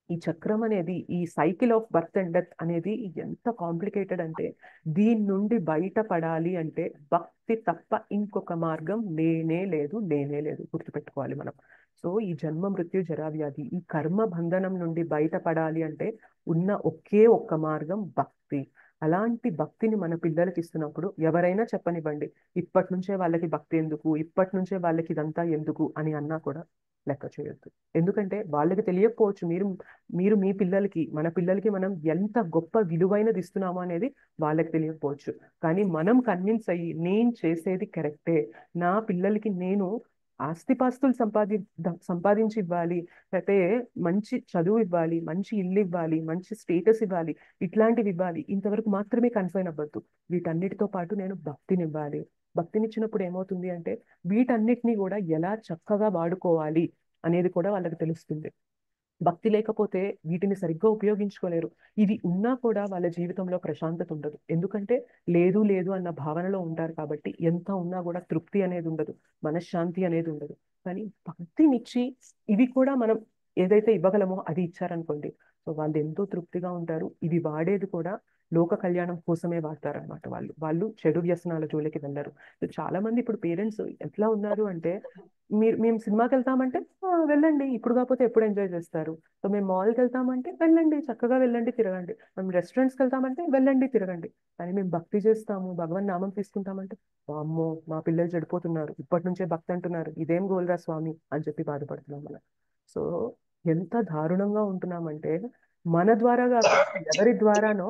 ఈ చక్రం అనేది, ఈ cycle of birth and death అనేది ఎంత కాంప్లికేటెడ్ అంటే, దీని నుండి బయటపడాలి అంటే భక్తి తప్ప ఇంకొక మార్గం లేనే లేదు. గుర్తుపెట్టుకోవాలి మనం. సో ఈ జన్మ మృత్యు జరా వ్యాధి, ఈ కర్మ బంధనం నుండి బయటపడాలి అంటే ఉన్న ఒకే ఒక్క మార్గం భక్తి. అలాంటి భక్తిని మన పిల్లలకి ఇస్తున్నప్పుడు ఎవరైనా చెప్పనివ్వండి, ఇప్పటి నుంచే వాళ్ళకి భక్తి ఎందుకు, ఇప్పటి నుంచే వాళ్ళకి ఇదంతా ఎందుకు అని అన్నా కూడా లెక్క చేయొద్దు. ఎందుకంటే వాళ్ళకి తెలియకపోవచ్చు, మీరు మీ పిల్లలకి, మన పిల్లలకి మనం ఎంత గొప్ప విలువైనది ఇస్తున్నామో అనేది వాళ్ళకి తెలియకపోవచ్చు. కానీ మనం కన్విన్స్ అయ్యి, నేను చేసేది కరెక్టే, నా పిల్లలకి నేను ఆస్తిపాస్తులు సంపాదించి ఇవ్వాలి, లేకపోతే మంచి చదువు ఇవ్వాలి, మంచి ఇల్లు ఇవ్వాలి, మంచి స్టేటస్ ఇవ్వాలి, ఇట్లాంటివి ఇవ్వాలి, ఇంతవరకు మాత్రమే కన్ఫైన్ అవ్వద్దు. వీటన్నిటితో పాటు నేను భక్తినివ్వాలి. భక్తినిచ్చినప్పుడు ఏమవుతుంది అంటే వీటన్నిటిని కూడా ఎలా చక్కగా వాడుకోవాలి అనేది కూడా వాళ్ళకి తెలుస్తుంది. భక్తి లేకపోతే వీటిని సరిగ్గా ఉపయోగించుకోలేరు. ఇవి ఉన్నా కూడా వాళ్ళ జీవితంలో ప్రశాంతత ఉండదు. ఎందుకంటే లేదు లేదు అన్న భావనలో ఉంటారు కాబట్టి ఎంత ఉన్నా కూడా తృప్తి అనేది ఉండదు, మనశ్శాంతి అనేది ఉండదు. కానీ భక్తినిచ్చి ఇవి కూడా మనం ఏదైతే ఇవ్వగలమో అది ఇచ్చారనుకోండి, సో వాళ్ళు ఎంతో తృప్తిగా ఉంటారు. ఇది వాడేది కూడా లోక కళ్యాణం కోసమే వాడతారనమాట. వాళ్ళు చెడు వ్యసనాల జోలికి వెళ్ళరు. సో చాలా మంది ఇప్పుడు పేరెంట్స్ ఎట్లా ఉన్నారు అంటే, మేము సినిమాకి వెళ్తామంటే వెళ్ళండి, ఇప్పుడు కాకపోతే ఎప్పుడు ఎంజాయ్ చేస్తారు. సో మేము మాల్కి వెళ్తామంటే వెళ్ళండి, చక్కగా వెళ్ళండి తిరగండి. మేము రెస్టారెంట్స్కి వెళ్తామంటే వెళ్ళండి తిరగండి. కానీ మేము భక్తి చేస్తాము, భగవన్ నామం తీసుకుంటామంటే అమ్మో మా పిల్లలు చెడిపోతున్నారు, ఇప్పటి నుంచే భక్తి అంటున్నారు, ఇదేం గోల్రా స్వామి అని చెప్పి బాధపడుతున్నాం మనం. సో ఎంత దారుణంగా ఉంటున్నామంటే, మన ద్వారా కాకుండా ఎవరి ద్వారానో,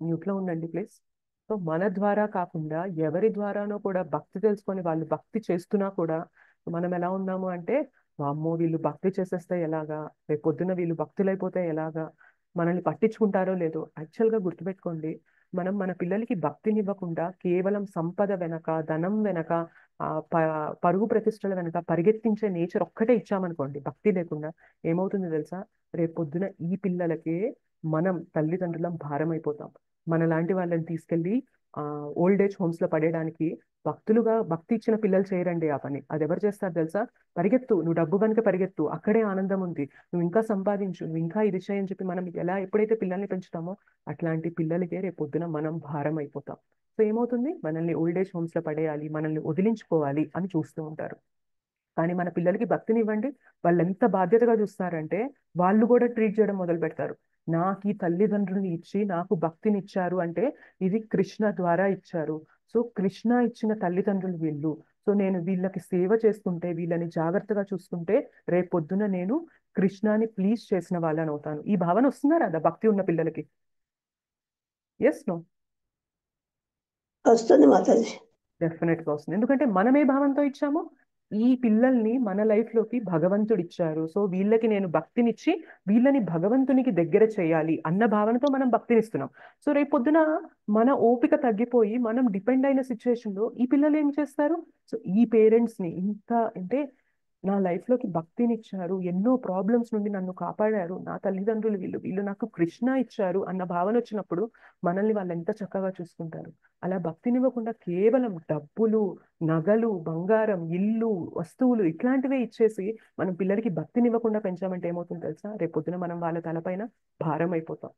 మ్యూట్లో ఉండండి ప్లీజ్. సో మన ద్వారా కాకుండా ఎవరి ద్వారానో కూడా భక్తి తెలుసుకొని వాళ్ళు భక్తి చేస్తున్నా కూడా మనం ఎలా ఉన్నాము అంటే, వామ్మో వీళ్ళు భక్తి చేసేస్తే ఎలాగా, రేపు పొద్దున వీళ్ళు భక్తులైపోతే ఎలాగా, మనల్ని పట్టించుకుంటారో లేదో. యాక్చువల్గా గుర్తుపెట్టుకోండి, మనం మన పిల్లలకి భక్తినివ్వకుండా కేవలం సంపద వెనక, ధనం వెనక, పరుగు ప్రతిష్టల వెనక పరిగెత్తించే నేచర్ ఒక్కటే ఇచ్చామనుకోండి, భక్తి లేకుండా, ఏమవుతుంది తెలుసా? రేపు పొద్దున ఈ పిల్లలకే మనం తల్లిదండ్రులం భారం అయిపోతాం. మనలాంటి వాళ్ళని తీసుకెళ్లి ఓల్డ్ ఏజ్ హోమ్స్ లో పడేయడానికి భక్తి ఇచ్చిన పిల్లలు చేయరండి ఆ పని. అది ఎవరు చేస్తారు తెలుసా? పరిగెత్తు, నువ్వు డబ్బు కనుక పరిగెత్తు, అక్కడే ఆనందం ఉంది, నువ్వు ఇంకా సంపాదించు, నువ్వు ఇంకా ఇది చేయని చెప్పి మనం ఎప్పుడైతే పిల్లల్ని పెంచుతామో అట్లాంటి పిల్లలకే రేపు పొద్దున మనం భారం అయిపోతాం. సో ఏమవుతుంది? మనల్ని ఓల్డ్ ఏజ్ హోమ్స్ లో పడేయాలి, మనల్ని వదిలించుకోవాలి అని చూస్తూ ఉంటారు. కానీ మన పిల్లలకి భక్తిని ఇవ్వండి, వాళ్ళు ఎంత బాధ్యతగా చూస్తారంటే వాళ్ళు కూడా ట్రీట్ చేయడం మొదలు పెడతారు. నాకు ఈ తల్లిదండ్రులు ఇచ్చి నాకు భక్తిని ఇచ్చారు అంటే ఇది కృష్ణ ద్వారా ఇచ్చారు. సో కృష్ణ ఇచ్చిన తల్లిదండ్రులు వీళ్ళు. సో నేను వీళ్ళకి సేవ చేసుకుంటే, వీళ్ళని జాగ్రత్తగా చూసుకుంటే రేపు పొద్దున నేను కృష్ణాని ప్లీజ్ చేసిన వాళ్ళని అవుతాను. ఈ భావన వస్తుందా రాదా భక్తి ఉన్న పిల్లలకి? Yes no? వస్తుంది మాతాజీ. డెఫినెట్ గా వస్తుంది. ఎందుకంటే మనం ఏ భావంతో ఇచ్చామో, ఈ పిల్లల్ని మన లైఫ్ లోకి భగవంతుడు ఇచ్చారు, సో వీళ్ళకి నేను భక్తినిచ్చి వీళ్ళని భగవంతునికి దగ్గర చేయాలి అన్న భావనతో మనం భక్తినిస్తున్నాం. సో రేపు పొద్దున మన ఓపిక తగ్గిపోయి మనం డిపెండ్ అయిన సిచ్యువేషన్ లో ఈ పిల్లలు ఏం చేస్తారు? సో ఈ పేరెంట్స్ ని ఇంత అంటే, నా లైఫ్ లోకి భక్తినిచ్చారు, ఎన్నో ప్రాబ్లమ్స్ నుండి నన్ను కాపాడారు, నా తల్లిదండ్రులు వీళ్ళు వీళ్ళు నాకు కృష్ణ ఇచ్చారు అన్న భావన వచ్చినప్పుడు మనల్ని వాళ్ళు ఎంత చక్కగా చూసుకుంటారు. అలా భక్తినివ్వకుండా కేవలం డబ్బులు, నగలు, బంగారం, ఇల్లు, వస్తువులు ఇట్లాంటివే ఇచ్చేసి మనం పిల్లలకి భక్తినివ్వకుండా పెంచామంటే ఏమవుతుందో తెలుసా? రేపొద్దున మనం వాళ్ళ తలపైన భారం అయిపోతాం.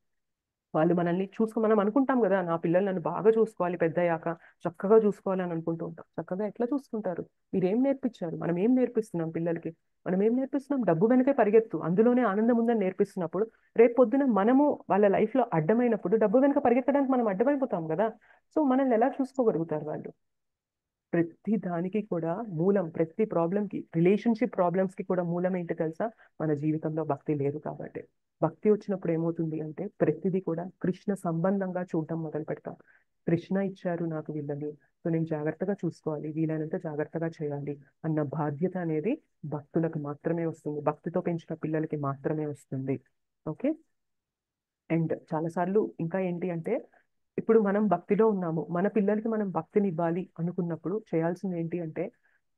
వాళ్ళు మనల్ని మనం అనుకుంటాం కదా, నా పిల్లలు నన్ను బాగా చూసుకోవాలి, పెద్దయ్యాక చక్కగా చూసుకోవాలని అనుకుంటూ ఉంటాం. చక్కగా ఎట్లా చూసుకుంటారు? మీరేం నేర్పించారు? మనం ఏం నేర్పిస్తున్నాం పిల్లలకి? మనం ఏం నేర్పిస్తున్నాం? డబ్బు వెనకే పరిగెత్తు, అందులోనే ఆనందం ఉందని నేర్పిస్తున్నప్పుడు రేపు పొద్దున మనము వాళ్ళ లైఫ్ లో అడ్డమైనప్పుడు డబ్బు వెనక పరిగెత్తడానికి మనం అడ్డమైపోతాం కదా. సో మనల్ని ఎలా చూసుకోగలుగుతారు వాళ్ళు? ప్రతి దానికి కూడా మూలం, ప్రతి ప్రాబ్లంకి, రిలేషన్షిప్ ప్రాబ్లమ్స్ కి కూడా మూలం ఏంటి తెలుసా? మన జీవితంలో భక్తి లేదు కాబట్టి. భక్తి వచ్చినప్పుడు ఏమవుతుంది అంటే ప్రతిదీ కూడా కృష్ణ సంబంధంగా చూడటం మొదలు పెడతాం. కృష్ణ ఇచ్చారు నాకు వీళ్ళని, సో నేను జాగ్రత్తగా చూసుకోవాలి, వీలైనంత జాగ్రత్తగా చేయాలి అన్న బాధ్యత అనేది భక్తులకు మాత్రమే వస్తుంది, భక్తితో పెంచిన పిల్లలకి మాత్రమే వస్తుంది. ఓకే. అండ్ చాలాసార్లు ఇంకా ఏంటి అంటే ఇప్పుడు మనం భక్తిలో ఉన్నాము, మన పిల్లలకి మనం భక్తిని ఇవ్వాలి అనుకున్నప్పుడు చేయాల్సింది ఏంటి అంటే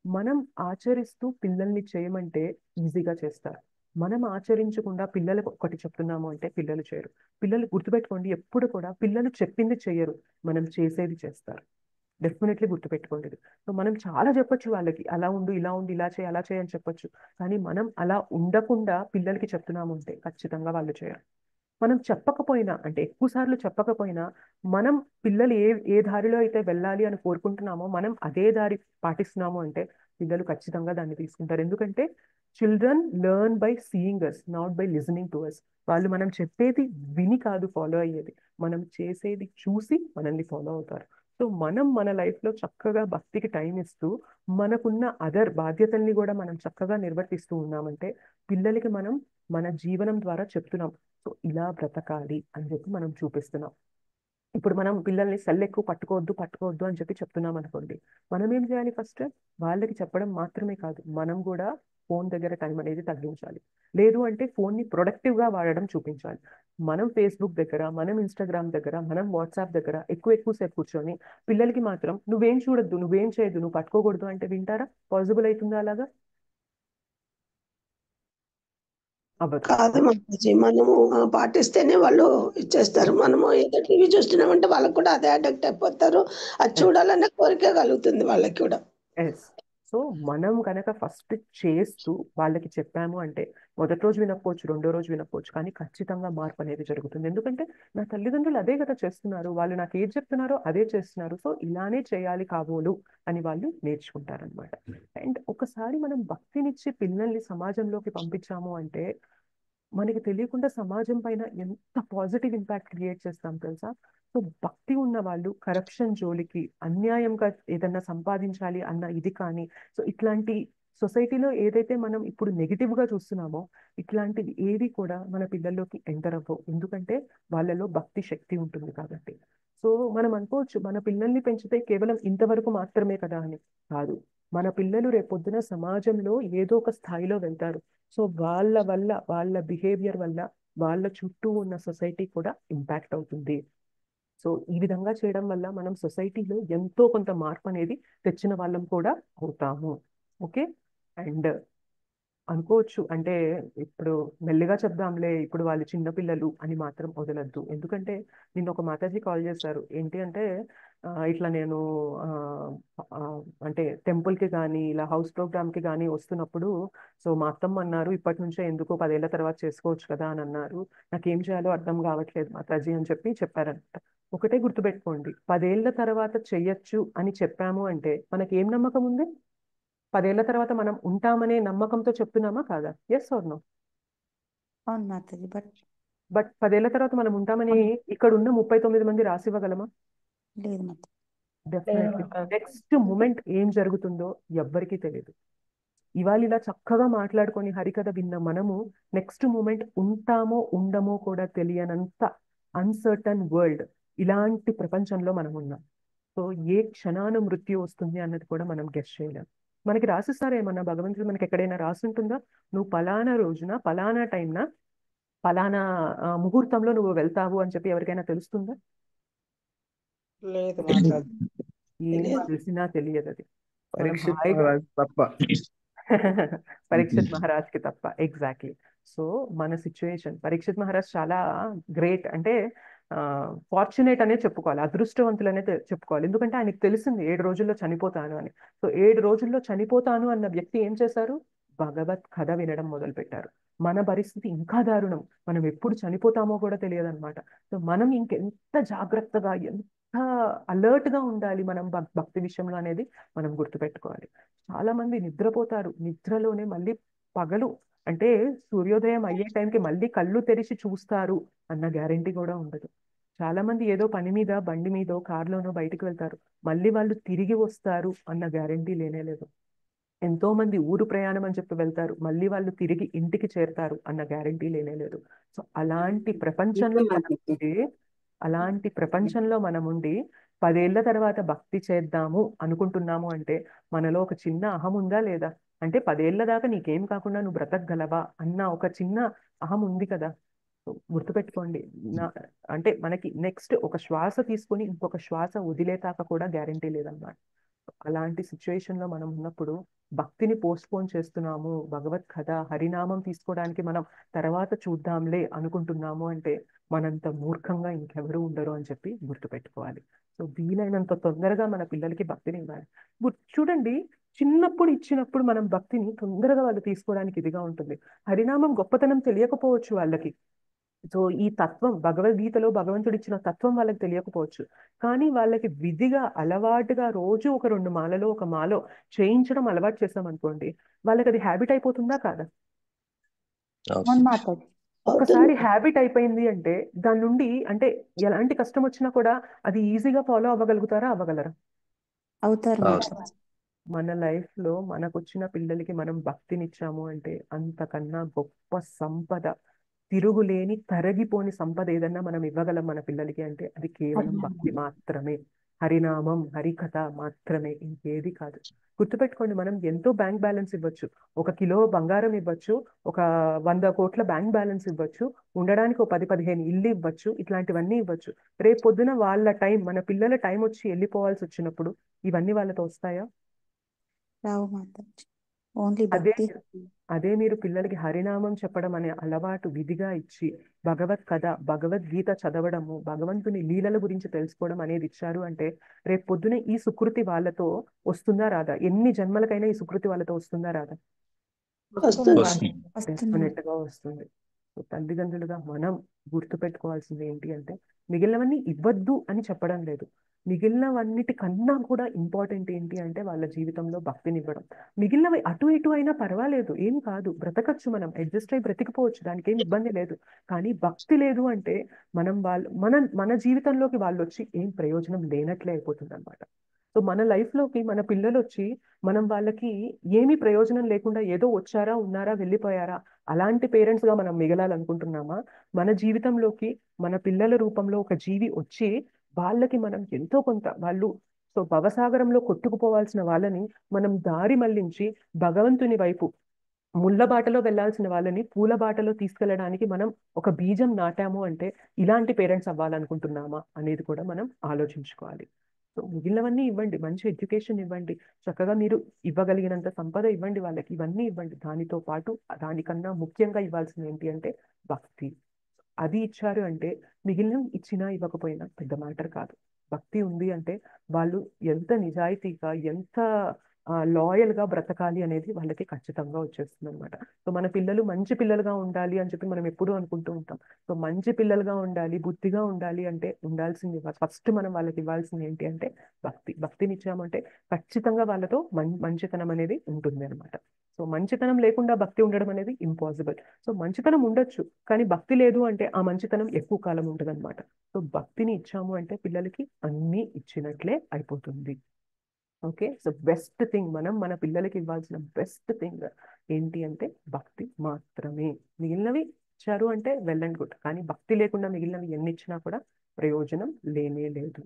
మనం ఆచరిస్తూ పిల్లల్ని చేయమంటే ఈజీగా చేస్తారు. మనం ఆచరించకుండా పిల్లలకు ఒకటి చెప్తున్నాము అంటే పిల్లలు చేయరు. పిల్లలు గుర్తుపెట్టుకోండి, ఎప్పుడు కూడా పిల్లలు చెప్పింది చేయరు, మనం చేసేది చేస్తారు. డెఫినెట్లీ గుర్తుపెట్టుకోండి ఇది. సో మనం చాలా చెప్పొచ్చు వాళ్ళకి, అలా ఉండు, ఇలా ఉండు, ఇలా చేయి, అలా చేయి అని చెప్పొచ్చు. కానీ మనం అలా ఉండకుండా పిల్లలకి చెప్తున్నాము అంటే ఖచ్చితంగా వాళ్ళు చేయరు. మనం చెప్పకపోయినా అంటే ఎక్కువ సార్లు చెప్పకపోయినా మనం పిల్లలు ఏ దారిలో అయితే వెళ్ళాలి అని కోరుకుంటున్నామో మనం అదే దారి పాటిస్తున్నాము అంటే పిల్లలు ఖచ్చితంగా దాన్ని తీసుకుంటారు. ఎందుకంటే children learn by seeing us, not by listening to us. వాళ్ళు మనం చెప్పేది విని కాదు ఫాలో అయ్యేది, మనం చేసేది చూసి మనల్ని ఫాలో అవుతారు. సో మనం మన లైఫ్లో చక్కగా భక్తికి టైం ఇస్తూ మనకున్న అదర్ బాధ్యతల్ని కూడా మనం చక్కగా నిర్వర్తిస్తూ ఉన్నామంటే పిల్లలకి మనం మన జీవనం ద్వారా చెప్తున్నాం, సో ఇలా బ్రతకాలి అని చెప్పి మనం చూపిస్తున్నాం. ఇప్పుడు మనం పిల్లల్ని సెల్ ఎక్కువ పట్టుకోవద్దు పట్టుకోవద్దు అని చెప్పి చెప్తున్నాం అనుకోండి, మనం ఏం చేయాలి? ఫస్ట్ వాళ్ళకి చెప్పడం మాత్రమే కాదు, మనం కూడా ఫోన్ దగ్గర టైం అనేది తగ్గించాలి. లేదు అంటే ఫోన్ని ప్రొడక్టివ్గా వాడడం చూపించాలి. మనం ఫేస్బుక్ దగ్గర, మనం ఇన్స్టాగ్రామ్ దగ్గర, మనం వాట్సాప్ దగ్గర ఎక్కువసేపు కూర్చొని పిల్లలకి మాత్రం నువ్వేం చూడొద్దు, నువ్వేం చేయొద్దు, నువ్వు పట్టుకోకూడదు అంటే వింటారా? పాసిబుల్ అవుతుందా అలాగా? అవ్వదు. కాదు మాతాజీ, మనము పాటిస్తేనే వాళ్ళు ఇచ్చేస్తారు. మనము ఏదో టీవీ చూస్తున్నామంటే వాళ్ళకి కూడా అదే అడిక్ట్ అయిపోతారు. అది చూడాలనే కోరిక కలుగుతుంది వాళ్ళకి కూడా. ఎస్. సో మనం కనుక ఫస్ట్ చేస్తూ వాళ్ళకి చెప్పాము అంటే మొదటి రోజు వినకపోవచ్చు, రెండో రోజు వినకపోవచ్చు, కానీ ఖచ్చితంగా మార్పు అనేది జరుగుతుంది. ఎందుకంటే నా తల్లిదండ్రులు అదే కదా చేస్తున్నారు, వాళ్ళు నాకు ఏది చెప్తున్నారో అదే చేస్తున్నారు, సో ఇలానే చేయాలి కాబోలు అని వాళ్ళు నేర్చుకుంటారనమాట. అండ్ ఒకసారి మనం భక్తినిచ్చి పిల్లల్ని సమాజంలోకి పంపించాము అంటే మనకి తెలియకుండా సమాజం పైన ఎంత పాజిటివ్ ఇంపాక్ట్ క్రియేట్ చేస్తాం తెలుసా? సో భక్తి ఉన్న వాళ్ళు కరప్షన్ జోలికి, అన్యాయంగా ఏదన్నా సంపాదించాలి అన్న ఇది కానీ, సో ఇట్లాంటి సొసైటీలో ఏదైతే మనం ఇప్పుడు నెగిటివ్ గా చూస్తున్నామో ఇట్లాంటివి ఏవి కూడా మన పిల్లల్లోకి ఎంటర్ అవ్వవు. ఎందుకంటే వాళ్ళలో భక్తి శక్తి ఉంటుంది కాబట్టి. సో మనం అనుకోవచ్చు మన పిల్లల్ని పెంచితే కేవలం ఇంతవరకు మాత్రమే కదా అని. కాదు, మన పిల్లలు రేపొద్దున సమాజంలో ఏదో ఒక స్థాయిలో వెళ్తారు. సో వాళ్ళ వల్ల, వాళ్ళ బిహేవియర్ వల్ల వాళ్ళ చుట్టూ ఉన్న సొసైటీ కూడా ఇంపాక్ట్ అవుతుంది. సో ఈ విధంగా చేయడం వల్ల మనం సొసైటీలో ఎంతో కొంత మార్పు అనేది తెచ్చిన వాళ్ళం కూడా అవుతాము. ఓకే. అండ్ అనుకోవచ్చు అంటే ఇప్పుడు మెల్లిగా చెప్దాంలే, ఇప్పుడు వాళ్ళు చిన్నపిల్లలు అని మాత్రం వదలద్దు. ఎందుకంటే నిన్న ఒక మాతాజీ కాల్ చేశారు, ఏంటి అంటే ఇట్లా నేను ఆ, ఆ, అంటే టెంపుల్కి కానీ ఇలా హౌస్ ప్రోగ్రామ్కి కానీ వస్తున్నప్పుడు సో మా అత్తమ్మ అన్నారు ఇప్పటి నుంచే ఎందుకు 10 ఏళ్ల తర్వాత చేసుకోవచ్చు కదా అని అన్నారు, నాకేం చేయాలో అర్థం కావట్లేదు మాతాజీ అని చెప్పి చెప్పారంట. ఒకటే గుర్తుపెట్టుకోండి, 10 ఏళ్ల తర్వాత చెయ్యొచ్చు అని చెప్పాము అంటే మనకి ఏం నమ్మకం ఉంది? 10 ఏళ్ల తర్వాత మనం ఉంటామనే నమ్మకంతో చెప్తున్నామా కాదా? Yes or no? అవును మాతాజీ, బట్ 10 ఏళ్ల తర్వాత మనం ఉంటామని ఇక్కడ ఉన్న 39 మంది రాసివ్వగలమా? లేదు మాతాజీ. డెఫినెట్లీ. నెక్స్ట్ మూమెంట్ ఏం జరుగుతుందో ఎవ్వరికీ తెలియదు. ఇవాళ ఇలా చక్కగా మాట్లాడుకొని హరికథ విన్న మనము నెక్స్ట్ మూమెంట్ ఉంటామో ఉండమో కూడా తెలియనంత అన్సర్టన్ వరల్డ్, ఇలాంటి ప్రపంచంలో మనం ఉన్నాం. సో ఏ క్షణాన మృత్యు వస్తుంది అన్నది కూడా మనం గెస్ చేయలేం. మనకి రాసిస్తారేమన్నా భగవంతుడు మనకి ఎక్కడైనా రాసుంటుందా నువ్వు పలానా రోజున పలానా టైంన పలానా ముహూర్తంలో నువ్వు వెళ్తావు అని చెప్పి ఎవరికైనా తెలుస్తుందా? లేదు మాతాజీ. ఏం తెలియదు. తెలిసినా తెలియదు అది. మనం పరీక్షిత్ హాయిగా మహారాజ్ తప్ప. పరీక్షిత్ మహారాజ్ కి తప్ప. ఎగ్జాక్ట్లీ. సో మన సిచ్యువేషన్, పరీక్షిత్ మహారాజ్ చాలా గ్రేట్ అంటే ఫార్చునేట్ అనే చెప్పుకోవాలి, అదృష్టవంతులనే చెప్పుకోవాలి. ఎందుకంటే ఆయనకి తెలిసింది 7 రోజుల్లో చనిపోతాను అని. సో 7 రోజుల్లో చనిపోతాను అన్న వ్యక్తి ఏం చేశారు? భగవత్ కథ వినడం మొదలు పెట్టారు. మన పరిస్థితి ఇంకా దారుణం, మనం ఎప్పుడు చనిపోతామో కూడా తెలియదు అనమాట. సో మనం ఇంకెంత జాగ్రత్తగా, ఎంత అలర్ట్ గా ఉండాలి మనం భక్తి విషయంలో అనేది మనం గుర్తుపెట్టుకోవాలి. చాలా మంది నిద్రపోతారు, నిద్రలోనే మళ్ళీ పగలు అంటే సూర్యోదయం అయ్యే టైంకి మళ్ళీ కళ్ళు తెరిచి చూస్తారు అన్న గ్యారెంటీ కూడా ఉండదు. చాలా మంది ఏదో పని మీద బండి మీదో కారులోనో బయటికి వెళ్తారు, మళ్ళీ వాళ్ళు తిరిగి వస్తారు అన్న గ్యారెంటీ లేనే లేదు. ఎంతో మంది ఊరు ప్రయాణం అని చెప్పి వెళ్తారు, మళ్ళీ వాళ్ళు తిరిగి ఇంటికి చేరుతారు అన్న గ్యారెంటీ లేనే లేదు. సో అలాంటి ప్రపంచంలో మనం ఉండి 10 ఏళ్ల తర్వాత భక్తి చేద్దాము అనుకుంటున్నాము అంటే మనలో ఒక చిన్న అహం ఉందా లేదా? అంటే 10 ఏళ్ల దాకా నీకేం కాకుండా నువ్వు బ్రతకగలవా అన్న ఒక చిన్న అహం ఉంది కదా. గుర్తుపెట్టుకోండి. అంటే మనకి నెక్స్ట్ ఒక శ్వాస తీసుకొని ఇంకొక శ్వాస వదిలేతాక కూడా గ్యారంటీ లేదన్నమాట. అలాంటి సిచ్యువేషన్ లో మనం ఉన్నప్పుడు భక్తిని పోస్ట్పోన్ చేస్తున్నాము, భగవత్ కథ హరినామం తీసుకోవడానికి మనం తర్వాత చూద్దాంలే అనుకుంటున్నాము అంటే మనంత మూర్ఖంగా ఇంకెవరూ ఉండరు అని చెప్పి గుర్తుపెట్టుకోవాలి. సో వీలైనంత తొందరగా మన పిల్లలకి భక్తిని ఇవ్వాలి. చూడండి, చిన్నప్పుడు ఇచ్చినప్పుడు మనం భక్తిని తొందరగా వాళ్ళు తీసుకోవడానికి ఇదిగా ఉంటుంది. హరినామం గొప్పతనం తెలియకపోవచ్చు వాళ్ళకి. సో ఈ తత్వం భగవద్గీతలో భగవంతుడు ఇచ్చిన తత్వం వాళ్ళకి తెలియకపోవచ్చు. కానీ వాళ్ళకి విధిగా అలవాటుగా రోజు ఒక 2 మాలలో ఒక మాలో చేయించడం అలవాటు చేస్తాం అనుకోండి, వాళ్ళకి అది హ్యాబిట్ అయిపోతుందా కాదా? అవును మాతాజీ. ఒక్కసారి హ్యాబిట్ అయిపోయింది అంటే దాని నుండి అంటే ఎలాంటి కష్టం వచ్చినా కూడా అది ఈజీగా ఫాలో అవ్వగలుగుతారా, అవ్వగలరా? అవుతారు అవును. మాతాజీ. మన లైఫ్ లో మనకొచ్చిన పిల్లలకి మనం భక్తినిచ్చాము అంటే అంతకన్నా గొప్ప సంపద, తిరుగులేని తరగిపోని సంపద ఏదన్నా మనం ఇవ్వగలం మన పిల్లలకి అంటే అది కేవలం భక్తి మాత్రమే. హరినామం, హరికథ మాత్రమే, ఇంకేది కాదు. గుర్తుపెట్టుకోండి, మనం ఎంతో బ్యాంక్ బ్యాలెన్స్ ఇవ్వచ్చు, 1 కిలో బంగారం ఇవ్వచ్చు, ఒక 100 కోట్ల బ్యాంక్ బ్యాలెన్స్ ఇవ్వచ్చు, ఉండడానికి ఒక 10-15 ఇల్లు ఇవ్వచ్చు, ఇట్లాంటివన్నీ ఇవ్వచ్చు. రేపు పొద్దున వాళ్ళ టైం, మన పిల్లల టైం వచ్చి వెళ్ళిపోవాల్సి వచ్చినప్పుడు ఇవన్నీ వాళ్ళతో వస్తాయా? రావు మాతాజీ. ఓన్లీ అదే భక్తి. అదే మీరు పిల్లలకి హరినామం చెప్పడం అనే అలవాటు విధిగా ఇచ్చి భగవత్ కథ భగవద్గీత చదవడము, భగవంతుని లీలల గురించి తెలుసుకోవడం అనేది ఇచ్చారు అంటే రేపు పొద్దున ఈ సుకృతి వాళ్ళతో వస్తుందా రాదా? ఎన్ని జన్మలకైనా ఈ సుకృతి వాళ్ళతో వస్తుందా రాదా? వస్తుంది. వస్తుంది. వస్తుంది. డెఫినెట్ గా వస్తుంది. సో తల్లిదండ్రులుగా మనం గుర్తుపెట్టుకోవాల్సింది ఏంటి అంటే మిగిలినవన్నీ ఇవ్వద్దు అని చెప్పడం లేదు. మిగిలినవన్నిటి కన్నా కూడా ఇంపార్టెంట్ ఏంటి అంటే వాళ్ళ జీవితంలో భక్తినివ్వడం. మిగిలినవి అటు ఇటు అయినా పర్వాలేదు, ఏం కాదు, బ్రతకచ్చు, మనం అడ్జస్ట్ అయి బ్రతికిపోవచ్చు, దానికి ఏం ఇబ్బంది లేదు. కానీ భక్తి లేదు అంటే మన జీవితంలోకి వాళ్ళు వచ్చి ఏం ప్రయోజనం లేనట్లే అయిపోతుంది అనమాట. సో మన లైఫ్ లోకి మన పిల్లలు వచ్చి మనం వాళ్ళకి ఏమీ ప్రయోజనం లేకుండా ఏదో వచ్చారా, ఉన్నారా, వెళ్ళిపోయారా, అలాంటి పేరెంట్స్ గా మనం మిగలాలనుకుంటున్నామా? మన జీవితంలోకి మన పిల్లల రూపంలో ఒక జీవి వచ్చి వాళ్ళకి మనం ఎంతో కొంత వాళ్ళు సో భవసాగరంలో కొట్టుకుపోవాల్సిన వాళ్ళని మనం దారి మళ్లించి భగవంతుని వైపు, ముళ్ళ బాటలో వెళ్లాల్సిన వాళ్ళని పూల బాటలో తీసుకెళ్ళడానికి మనం ఒక బీజం నాటాము అంటే ఇలాంటి పేరెంట్స్ అవ్వాలనుకుంటున్నామా అనేది కూడా మనం ఆలోచించుకోవాలి. సో మిగిలినవన్నీ ఇవ్వండి, మంచి ఎడ్యుకేషన్ ఇవ్వండి, చక్కగా మీరు ఇవ్వగలిగినంత సంపద ఇవ్వండి వాళ్ళకి, ఇవన్నీ ఇవ్వండి. దానితో పాటు దానికన్నా ముఖ్యంగా ఇవ్వాల్సింది ఏంటి అంటే భక్తి. అది ఇచ్చారు అంటే మిగిలిన ఇచ్చినా ఇవ్వకపోయినా పెద్ద మ్యాటర్ కాదు. భక్తి ఉంది అంటే వాళ్ళు ఎంత నిజాయితీగా, ఎంత లాయల్ గా బ్రతకాలి అనేది వాళ్ళకి ఖచ్చితంగా వచ్చేస్తుంది అనమాట. సో మన పిల్లలు మంచి పిల్లలుగా ఉండాలి అని చెప్పి మనం ఎప్పుడూ అనుకుంటూ ఉంటాం. సో మంచి పిల్లలుగా ఉండాలి, బుద్ధిగా ఉండాలి అంటే ఉండాల్సింది ఫస్ట్ మనం వాళ్ళకి ఇవ్వాల్సింది ఏంటి అంటే భక్తి. భక్తిని ఇచ్చామంటే ఖచ్చితంగా వాళ్ళతో మంచితనం అనేది ఉంటుంది అనమాట. సో మంచితనం లేకుండా భక్తి ఉండడం అనేది ఇంపాసిబుల్. సో మంచితనం ఉండొచ్చు, కానీ భక్తి లేదు అంటే ఆ మంచితనం ఎక్కువ కాలం ఉంటుంది అనమాట. సో భక్తిని ఇచ్చాము అంటే పిల్లలకి అన్నీ ఇచ్చినట్లే అయిపోతుంది. ఓకే, సో బెస్ట్ థింగ్ మనం మన పిల్లలకి ఇవ్వాల్సిన బెస్ట్ థింగ్ ఏంటి అంటే భక్తి మాత్రమే. మిగిలినవి ఇచ్చారు అంటే వెల్ అండ్ గుడ్, కానీ భక్తి లేకుండా మిగిలినవి ఎన్ని ఇచ్చినా కూడా ప్రయోజనం లేనే లేదు.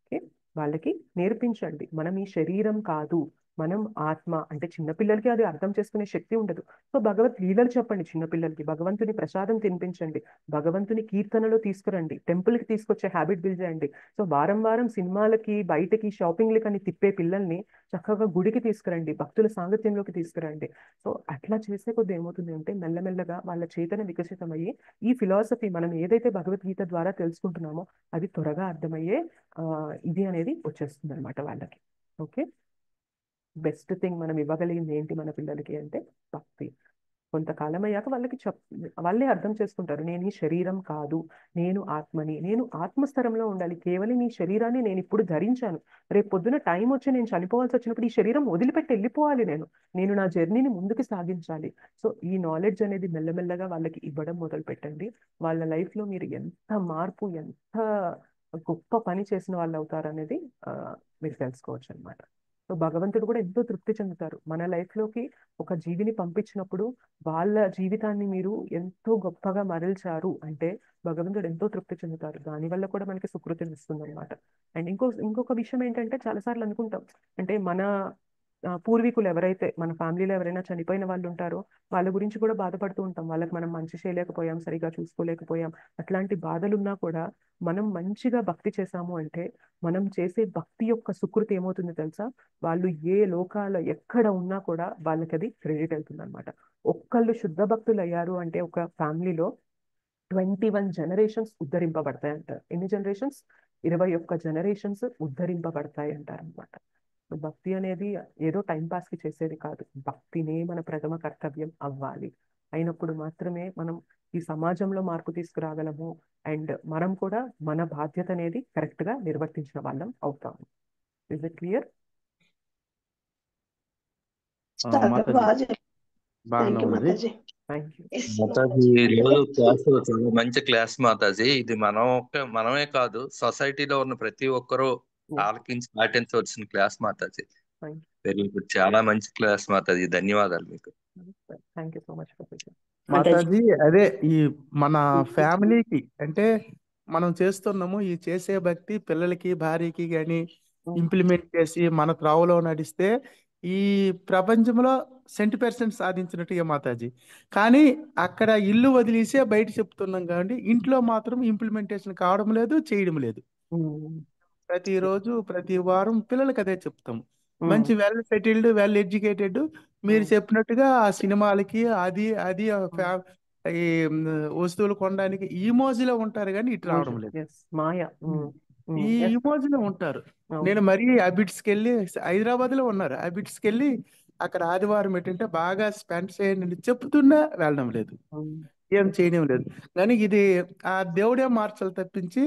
ఓకే, వాళ్ళకి నేర్పించండి మనం ఈ శరీరం కాదు, మనం ఆత్మ. అంటే చిన్నపిల్లలకి అది అర్థం చేసుకునే శక్తి ఉండదు. సో భగవత్ లీలలు చెప్పండి చిన్నపిల్లలకి, భగవంతుని ప్రసాదం తినిపించండి, భగవంతుని కీర్తనలో తీసుకురండి, టెంపుల్కి తీసుకొచ్చే హ్యాబిట్ బిల్డ్ చేయండి. సో వారం వారం సినిమాలకి, బయటకి, షాపింగ్లకి అని తిప్పే పిల్లల్ని చక్కగా గుడికి తీసుకురండి, భక్తుల సాంగత్యంలోకి తీసుకురండి. సో అట్లా చేసే కొద్ది ఏమవుతుంది అంటే మెల్లమెల్లగా వాళ్ళ చేతన వికసితమయ్యి ఈ ఫిలాసఫీ మనం ఏదైతే భగవద్గీత ద్వారా తెలుసుకుంటున్నామో అది త్వరగా అర్థమయ్యే ఇది అనేది వచ్చేస్తుంది అనమాట వాళ్ళకి. ఓకే, బెస్ట్ థింగ్ మనం ఇవ్వగలిగింది ఏంటి మన పిల్లలకి అంటే భక్తి. కొంతకాలం అయ్యాక వాళ్ళే అర్థం చేసుకుంటారు, నేను ఈ శరీరం కాదు, నేను ఆత్మని, నేను ఆత్మస్థరంలో ఉండాలి, కేవలం ఈ శరీరాన్ని నేను ఇప్పుడు ధరించాను, రేపు పొద్దున టైం వచ్చి నేను చనిపోవాల్సి వచ్చినప్పుడు ఈ శరీరం వదిలిపెట్టి వెళ్ళిపోవాలి, నేను నా జర్నీని ముందుకు సాగించాలి. సో ఈ నాలెడ్జ్ అనేది మెల్లమెల్లగా వాళ్ళకి ఇవ్వడం మొదలు పెట్టండి. వాళ్ళ లైఫ్ లో మీరు ఎంత మార్పు, ఎంత గొప్ప పని చేసిన వాళ్ళు అవుతారు అనేది మీరు తెలుసుకోవచ్చు అనమాట. సో భగవంతుడు కూడా ఎంతో తృప్తి చెందుతారు మన లైఫ్ లోకి ఒక జీవిని పంపించినప్పుడు. వాళ్ళ జీవితాన్ని మీరు ఎంతో గొప్పగా మరల్చారు అంటే భగవంతుడు ఎంతో తృప్తి చెందుతారు, దానివల్ల కూడా మనకి సుకృతిని ఇస్తుంది అనమాట. అండ్ ఇంకొక విషయం ఏంటంటే చాలాసార్లు అనుకుంటాం అంటే మన పూర్వీకులు ఎవరైతే మన ఫ్యామిలీలో ఎవరైనా చనిపోయిన వాళ్ళు ఉంటారో వాళ్ళ గురించి కూడా బాధపడుతూ ఉంటాం. వాళ్ళకి మనం మంచి చేయలేకపోయాం, సరిగా చూసుకోలేకపోయాం. అట్లాంటి బాధలున్నా కూడా మనం మంచిగా భక్తి చేశాము అంటే మనం చేసే భక్తి యొక్క సుకృతి ఏమవుతుందో తెలుసా? వాళ్ళు ఏ లోకాల ఎక్కడ ఉన్నా కూడా వాళ్ళకి అది క్రెడిట్ అవుతుంది అనమాట. ఒక్కళ్ళు శుద్ధ భక్తులు అయ్యారు అంటే ఒక ఫ్యామిలీలో 21 జనరేషన్స్ ఉద్ధరింపబడతాయి అంటారు. ఎన్ని జనరేషన్స్? 21 జనరేషన్స్ ఉద్ధరింపబడతాయి అంటారు అనమాట. భక్తి అనేది ఏదో టైం పాస్ కి చేసేది కాదు. భక్తినే మన ప్రథమ కర్తవ్యం అవ్వాలి. అయినప్పుడు మాత్రమే మనం ఈ సమాజంలో మార్పు తీసుకురాగలము. అండ్ మనం కూడా మన బాధ్యత అనేది కరెక్ట్ గా నిర్వర్తించిన వాళ్ళం అవుతాము. Is it clear? చాలా మాతాజీ బాగా చెప్పారు. బాగానే థ్యాంక్ యూ ఉన్నది. Mataji. Thank you. Yes, Mataji Mataji. ఈరోజు క్లాస్ చాలా మంచి క్లాస్ మాతాజీ. ఇది మనమే కాదు, సొసైటీలో ఉన్న ప్రతి ఒక్కరూ ఆలకించి పాటించవలసిన క్లాస్ మాతాజీ. వెరీ గుడ్, చాలా మంచి క్లాస్ మాతాజీ. ధన్యవాదాలు మీకు. Thank you so much professor. Mataji అదే ఈ మన ఫ్యామిలీకి అంటే మనం చేస్తున్నాము ఈ చేసే భక్తి పిల్లలకి భార్యకి కానీ ఇంప్లిమెంట్ చేసి మన త్రావులో నడిస్తే ఈ ప్రపంచంలో 100% సాధించినట్టుగా మాతాజీ. కానీ అక్కడ ఇల్లు వదిలేసే బయట చెప్తున్నాం కాబట్టి ఇంట్లో మాత్రం ఇంప్లిమెంటేషన్ కావడం లేదు, చేయడం లేదు. ప్రతిరోజు ప్రతి వారం పిల్లలకి అదే చెప్తాం. మంచి వెల్ సెటిల్డ్ వెల్ ఎడ్యుకేటెడ్ మీరు చెప్పినట్టుగా ఆ సినిమాలకి అది అది ఈ వస్తువులు కొనడానికి ఈ మోజులో ఉంటారు కానీ ఇటు రావడం లేదు. మాయ. ఈ మోజులో ఉంటారు. నేను మరీ అబిట్స్కి వెళ్ళి హైదరాబాద్ లో ఉన్నారు. అబిట్స్కి వెళ్ళి అక్కడ ఆదివారం ఏంటంటే బాగా స్పెండ్ చేయండి చెప్తున్నా వెళ్ళడం లేదు, ఏం చేయడం లేదు. కానీ ఇది ఆ దేవుడే మార్చాలి తప్పించి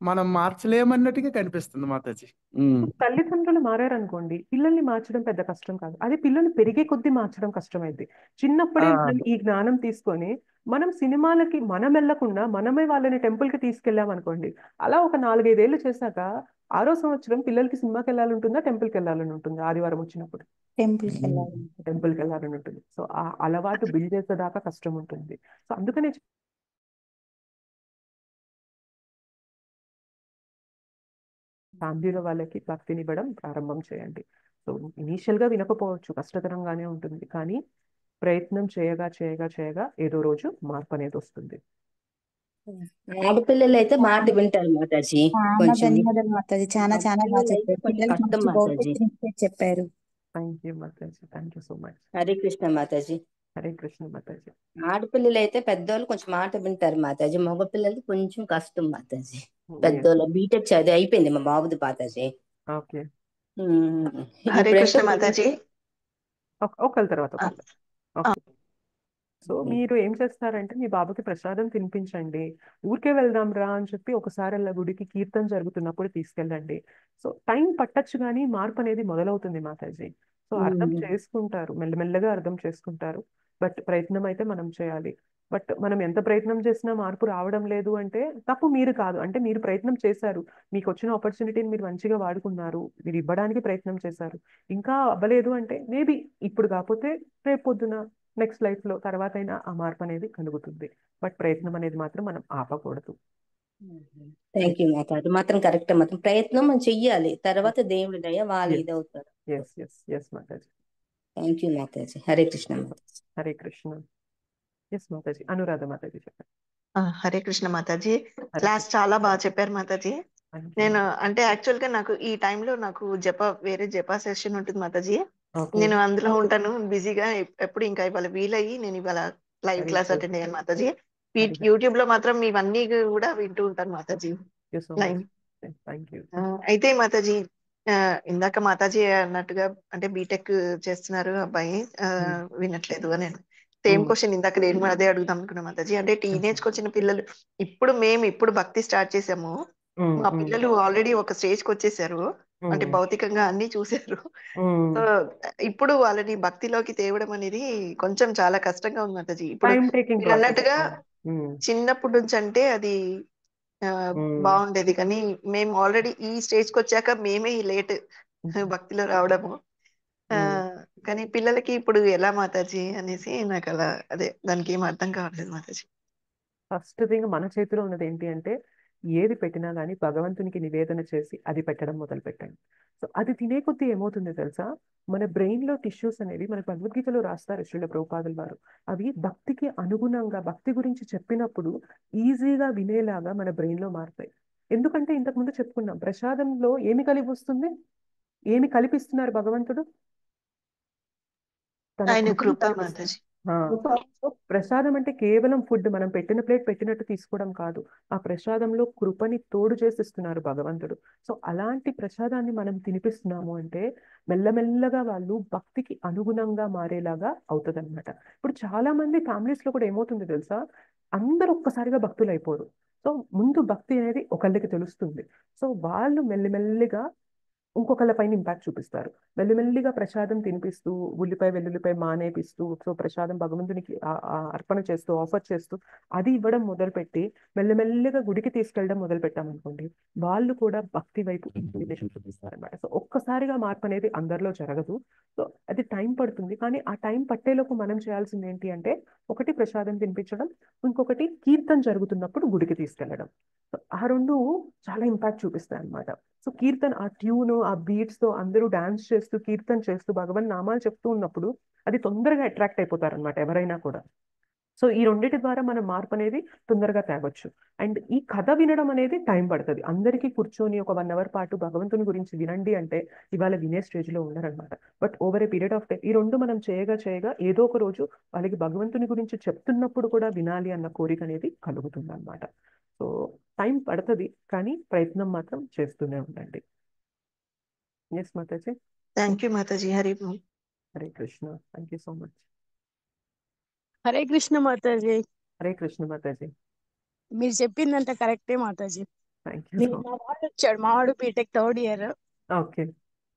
మనం మార్చలేమన్నట్టుగా కనిపిస్తుంది మాతాజీ. తల్లిదండ్రులు మారారనుకోండి, పిల్లల్ని మార్చడం పెద్ద కష్టం కాదు. అది పిల్లలు పెరిగే కొద్దీ మార్చడం కష్టమైంది. చిన్నప్పుడే మనం ఈ జ్ఞానం తీసుకొని మనం సినిమాలకి మనం వెళ్లకుండా మనమే వాళ్ళని టెంపుల్ కి తీసుకెళ్ళాం అనుకోండి, అలా ఒక 4-5 ఏళ్ళు చేశాక 6వ సంవత్సరం పిల్లలకి సినిమాకి వెళ్ళాలని ఉంటుందా, టెంపుల్కి వెళ్ళాలని ఉంటుందా? ఆదివారం వచ్చినప్పుడు టెంపుల్కి వెళ్ళాలి. టెంపుల్కి వెళ్ళాలని ఉంటుంది. సో ఆ అలవాటు బిల్డ్ చేసేదాకా కష్టం ఉంటుంది. సో అందుకనే ఫ్యామిలీలో వాళ్ళకి భక్తినివ్వడం ప్రారంభం చేయండి. సో ఇనీషియల్ గా వినకపోవచ్చు, కష్టతరంగానే ఉంటుంది. కానీ ప్రయత్నం చేయగా చేయగా చేయగా ఏదో రోజు మార్పు అనేది వస్తుంది. ఆడపిల్లలు అయితే మాట వింటారు మాతాజీ. చాలా కొంచెం ధన్యవాదాలు మాతాజీ. చాలా చాలా బాగా పిల్లలు అయితే చెప్పారు. కొంచెం పిల్లలకి కష్టం మంచి మాతాజీ. భవిష్యత్తు చెప్పారు. Thank you Mataji. Thank you so much. Hare Krishna Mataji. Hare Krishna Mataji. ఆడపిల్లలు అయితే పెద్దోళ్ళు కొంచెం మాట వింటారు మాతాజీ. మగపిల్లలు కొంచెం కష్టం మాతాజీ. పెద్దోళ్ళు బీటెక్ చదివి అయిపోయింది మా బాబుది మాతాజీ. ఓకే. హరే కృష్ణ మాతాజీ. ఒకళ్ళ తర్వాత ఓకే. సో మీరు ఏం చేస్తారంటే మీ బాబుకి ప్రసాదం తినిపించండి. ఊరికే వెళ్దాం రా అని చెప్పి ఒకసారి అలా గుడికి కీర్తన జరుగుతున్నప్పుడు తీసుకెళ్ళండి. సో టైం పట్టచ్చు కానీ మార్పు అనేది మొదలవుతుంది మాతాజీ. సో అర్థం చేసుకుంటారు, మెల్లమెల్లగా అర్థం చేసుకుంటారు. బట్ ప్రయత్నం అయితే మనం చేయాలి. బట్ మనం ఎంత ప్రయత్నం చేసినా మార్పు రావడం లేదు అంటే తప్పు మీరు కాదు. అంటే మీరు ప్రయత్నం చేశారు, మీకు వచ్చిన ఆపర్చునిటీని మీరు మంచిగా వాడుకున్నారు, మీరు ఇవ్వడానికి ప్రయత్నం చేశారు. ఇంకా అవ్వలేదు అంటే మేబీ ఇప్పుడు కాకపోతే రేపు పొద్దున నెక్స్ట్ లైఫ్ లో తర్వాత అయినా ఆ మార్పు అనేది కలుగుతుంది. బట్ ప్రయత్నం అనేది మాత్రం మనం ఆపకూడదు. Thank you Mataji. మాత్రం కరెక్ట్. మాత్రం ప్రయత్నం మనం చెయ్యాలి, తర్వాత దేవుడి దయ వాళ్ళు Yes. ఇదవుతారు. Yes Mataji. Thank you Mataji. Hare Krishna Mataji. Hare Krishna. Yes Mataji. Anuradha Mataji చెప్పండి. హరే కృష్ణ మాతాజీ. క్లాస్ చాలా బాగా చెప్పారు మాతాజీ. నేను అంటే యాక్చువల్ గా నాకు ఈ టైంలో నాకు వేరే జప సెషన్ ఉంటుంది మాతాజీ. నేను అందులో ఉంటాను బిజీగా. ఎప్పుడు ఇంకా ఇవాళ వీలయ్యి నేను ఇవాళ లైవ్ క్లాస్ అటెండ్ అయ్యాను మాతాజీ. యూట్యూబ్ లో మాత్రం ఇవన్నీ కూడా వింటూ ఉంటాను మాతాజీ లైవ్. అయితే మాతాజీ ఇందాక మాతాజీ అన్నట్టుగా అంటే బీటెక్ చేస్తున్నారు అబ్బాయి, వినట్లేదు అని. సేమ్ క్వశ్చన్ ఇందాక నేను కూడా అదే అడుగుదాం అనుకున్నా మాతాజీ. అంటే టీనేజ్ కి వచ్చిన పిల్లలు ఇప్పుడు భక్తి స్టార్ట్ చేసాము, మా పిల్లలు ఆల్రెడీ ఒక స్టేజ్ కి వచ్చేసారు, అంటే భౌతికంగా అన్ని చూసారు. సో ఇప్పుడు వాళ్ళని భక్తిలోకి తేవడం అనేది కొంచెం చాలా కష్టంగా ఉంది మాతాజీ. ఇప్పుడు మీరు అన్నట్టుగా చిన్నప్పటి నుంచి అంటే అది బాగుండేది, కానీ మేము ఆల్రెడీ ఈ స్టేజ్ కి వచ్చాక మేమే లేట్ భక్తిలో రావడము. కానీ పిల్లలకి ఇప్పుడు ఎలా మాతాజీ అనేసి నాకు అలా అదే దానికి ఏం అర్థం కావట్లేదు మాతాజీ. ఫస్ట్ థింగ్ మన చేతిలో ఉన్నది ఏంటి అంటే ఏది పెట్టినా కానీ భగవంతునికి నివేదన చేసి అది పెట్టడం మొదలు పెట్టండి. సో అది తినే కొద్దీ ఏమవుతుందో తెలుసా, మన బ్రెయిన్ లో టిష్యూస్ అనేవి, మన భగవద్గీతలో రాస్తారు శ్రీల ప్రభుపాదుల వారు, అవి భక్తికి అనుగుణంగా భక్తి గురించి చెప్పినప్పుడు ఈజీగా వినేలాగా మన బ్రెయిన్ లో మారుతాయి. ఎందుకంటే ఇంతకుముందు చెప్పుకున్నాం, ప్రసాదంలో ఏమి కలిపి వస్తుంది, ఏమి కల్పిస్తున్నారు భగవంతుడు, తన ఆయన కృపను కృప కల్పిస్తున్నారు. మాతాజీ. సో ప్రసాదం అంటే కేవలం ఫుడ్, మనం పెట్టిన ప్లేట్ పెట్టినట్టు తీసుకోవడం కాదు, ఆ ప్రసాదంలో కృపని తోడు చేసిస్తున్నారు భగవంతుడు. సో అలాంటి ప్రసాదాన్ని మనం తినిపిస్తున్నాము అంటే మెల్లమెల్లగా వాళ్ళు భక్తికి అనుగుణంగా మారేలాగా అవుతుంది అనమాట. ఇప్పుడు చాలా మంది ఫ్యామిలీస్ లో కూడా ఏమవుతుంది తెలుసా, అందరూ ఒక్కసారిగా భక్తులు అయిపోరు. సో ముందు భక్తి అనేది ఒకళ్ళకి తెలుస్తుంది, సో వాళ్ళు మెల్లిమెల్లిగా ఇంకొకళ్ళ పైన ఇంపాక్ట్ చూపిస్తారు. మెల్లిమెల్లిగా ప్రసాదం తినిపిస్తూ, ఉల్లిపాయ వెల్లుల్లిపాయ మానేపిస్తూ, సో ప్రసాదం భగవంతునికి అర్పణ చేస్తూ, ఆఫర్ చేస్తూ అది ఇవ్వడం మొదలుపెట్టి మెల్లిమెల్లిగా గుడికి తీసుకెళ్ళడం మొదలు పెట్టామనుకోండి, వాళ్ళు కూడా భక్తి వైపు ఇంక్లినేషన్ చూపిస్తారనమాట. సో ఒక్కసారిగా మార్పు అనేది అందరిలో జరగదు. సో అది టైం పడుతుంది, కానీ ఆ టైం పట్టేలోపు మనం చేయాల్సింది ఏంటి అంటే, ఒకటి ప్రసాదం తినిపించడం, ఇంకొకటి కీర్తన జరుగుతున్నప్పుడు గుడికి తీసుకెళ్ళడం. సో ఆ రెండు చాలా ఇంపాక్ట్ చూపిస్తాయి అనమాట. సో కీర్తన్, ఆ ట్యూన్, ఆ బీట్స్ తో అందరూ డాన్స్ చేస్తూ కీర్తన చేస్తూ భగవన్ నామాలు చెప్తూ ఉన్నప్పుడు అది తొందరగా అట్రాక్ట్ అయిపోతారు అనమాట ఎవరైనా కూడా. సో ఈ రెండింటి ద్వారా మనం మార్పు అనేది తొందరగా తేవచ్చు. అండ్ ఈ కథ వినడం అనేది టైం పడుతుంది. అందరికీ కూర్చొని ఒక 1 hour పాటు భగవంతుని గురించి వినండి అంటే ఇవాళ వినే స్టేజ్ లో ఉన్నారనమాట. But over a period of time ఈ రెండు మనం చేయగా చేయగా ఏదో ఒక రోజు వాళ్ళకి భగవంతుని గురించి చెప్తున్నప్పుడు కూడా వినాలి అన్న కోరిక అనేది కలుగుతుంది అనమాట. సో టైం పడుతుంది, కానీ ప్రయత్నం మాత్రం చేస్తూనే ఉండండి. ఎస్ మాతాజీ. థ్యాంక్ యూ మాతాజీ. హరి బోల్. Hare Krishna. Thank you so much. Hare Krishna Mataji. Hare Krishna మాతాజీ. మీరు చెప్పిందంతా కరెక్టే మాతాజీ. థ్యాంక్ యూ సో మా వాడు వచ్చాడు, మా వాడు బీటెక్ 3rd year. ఓకే.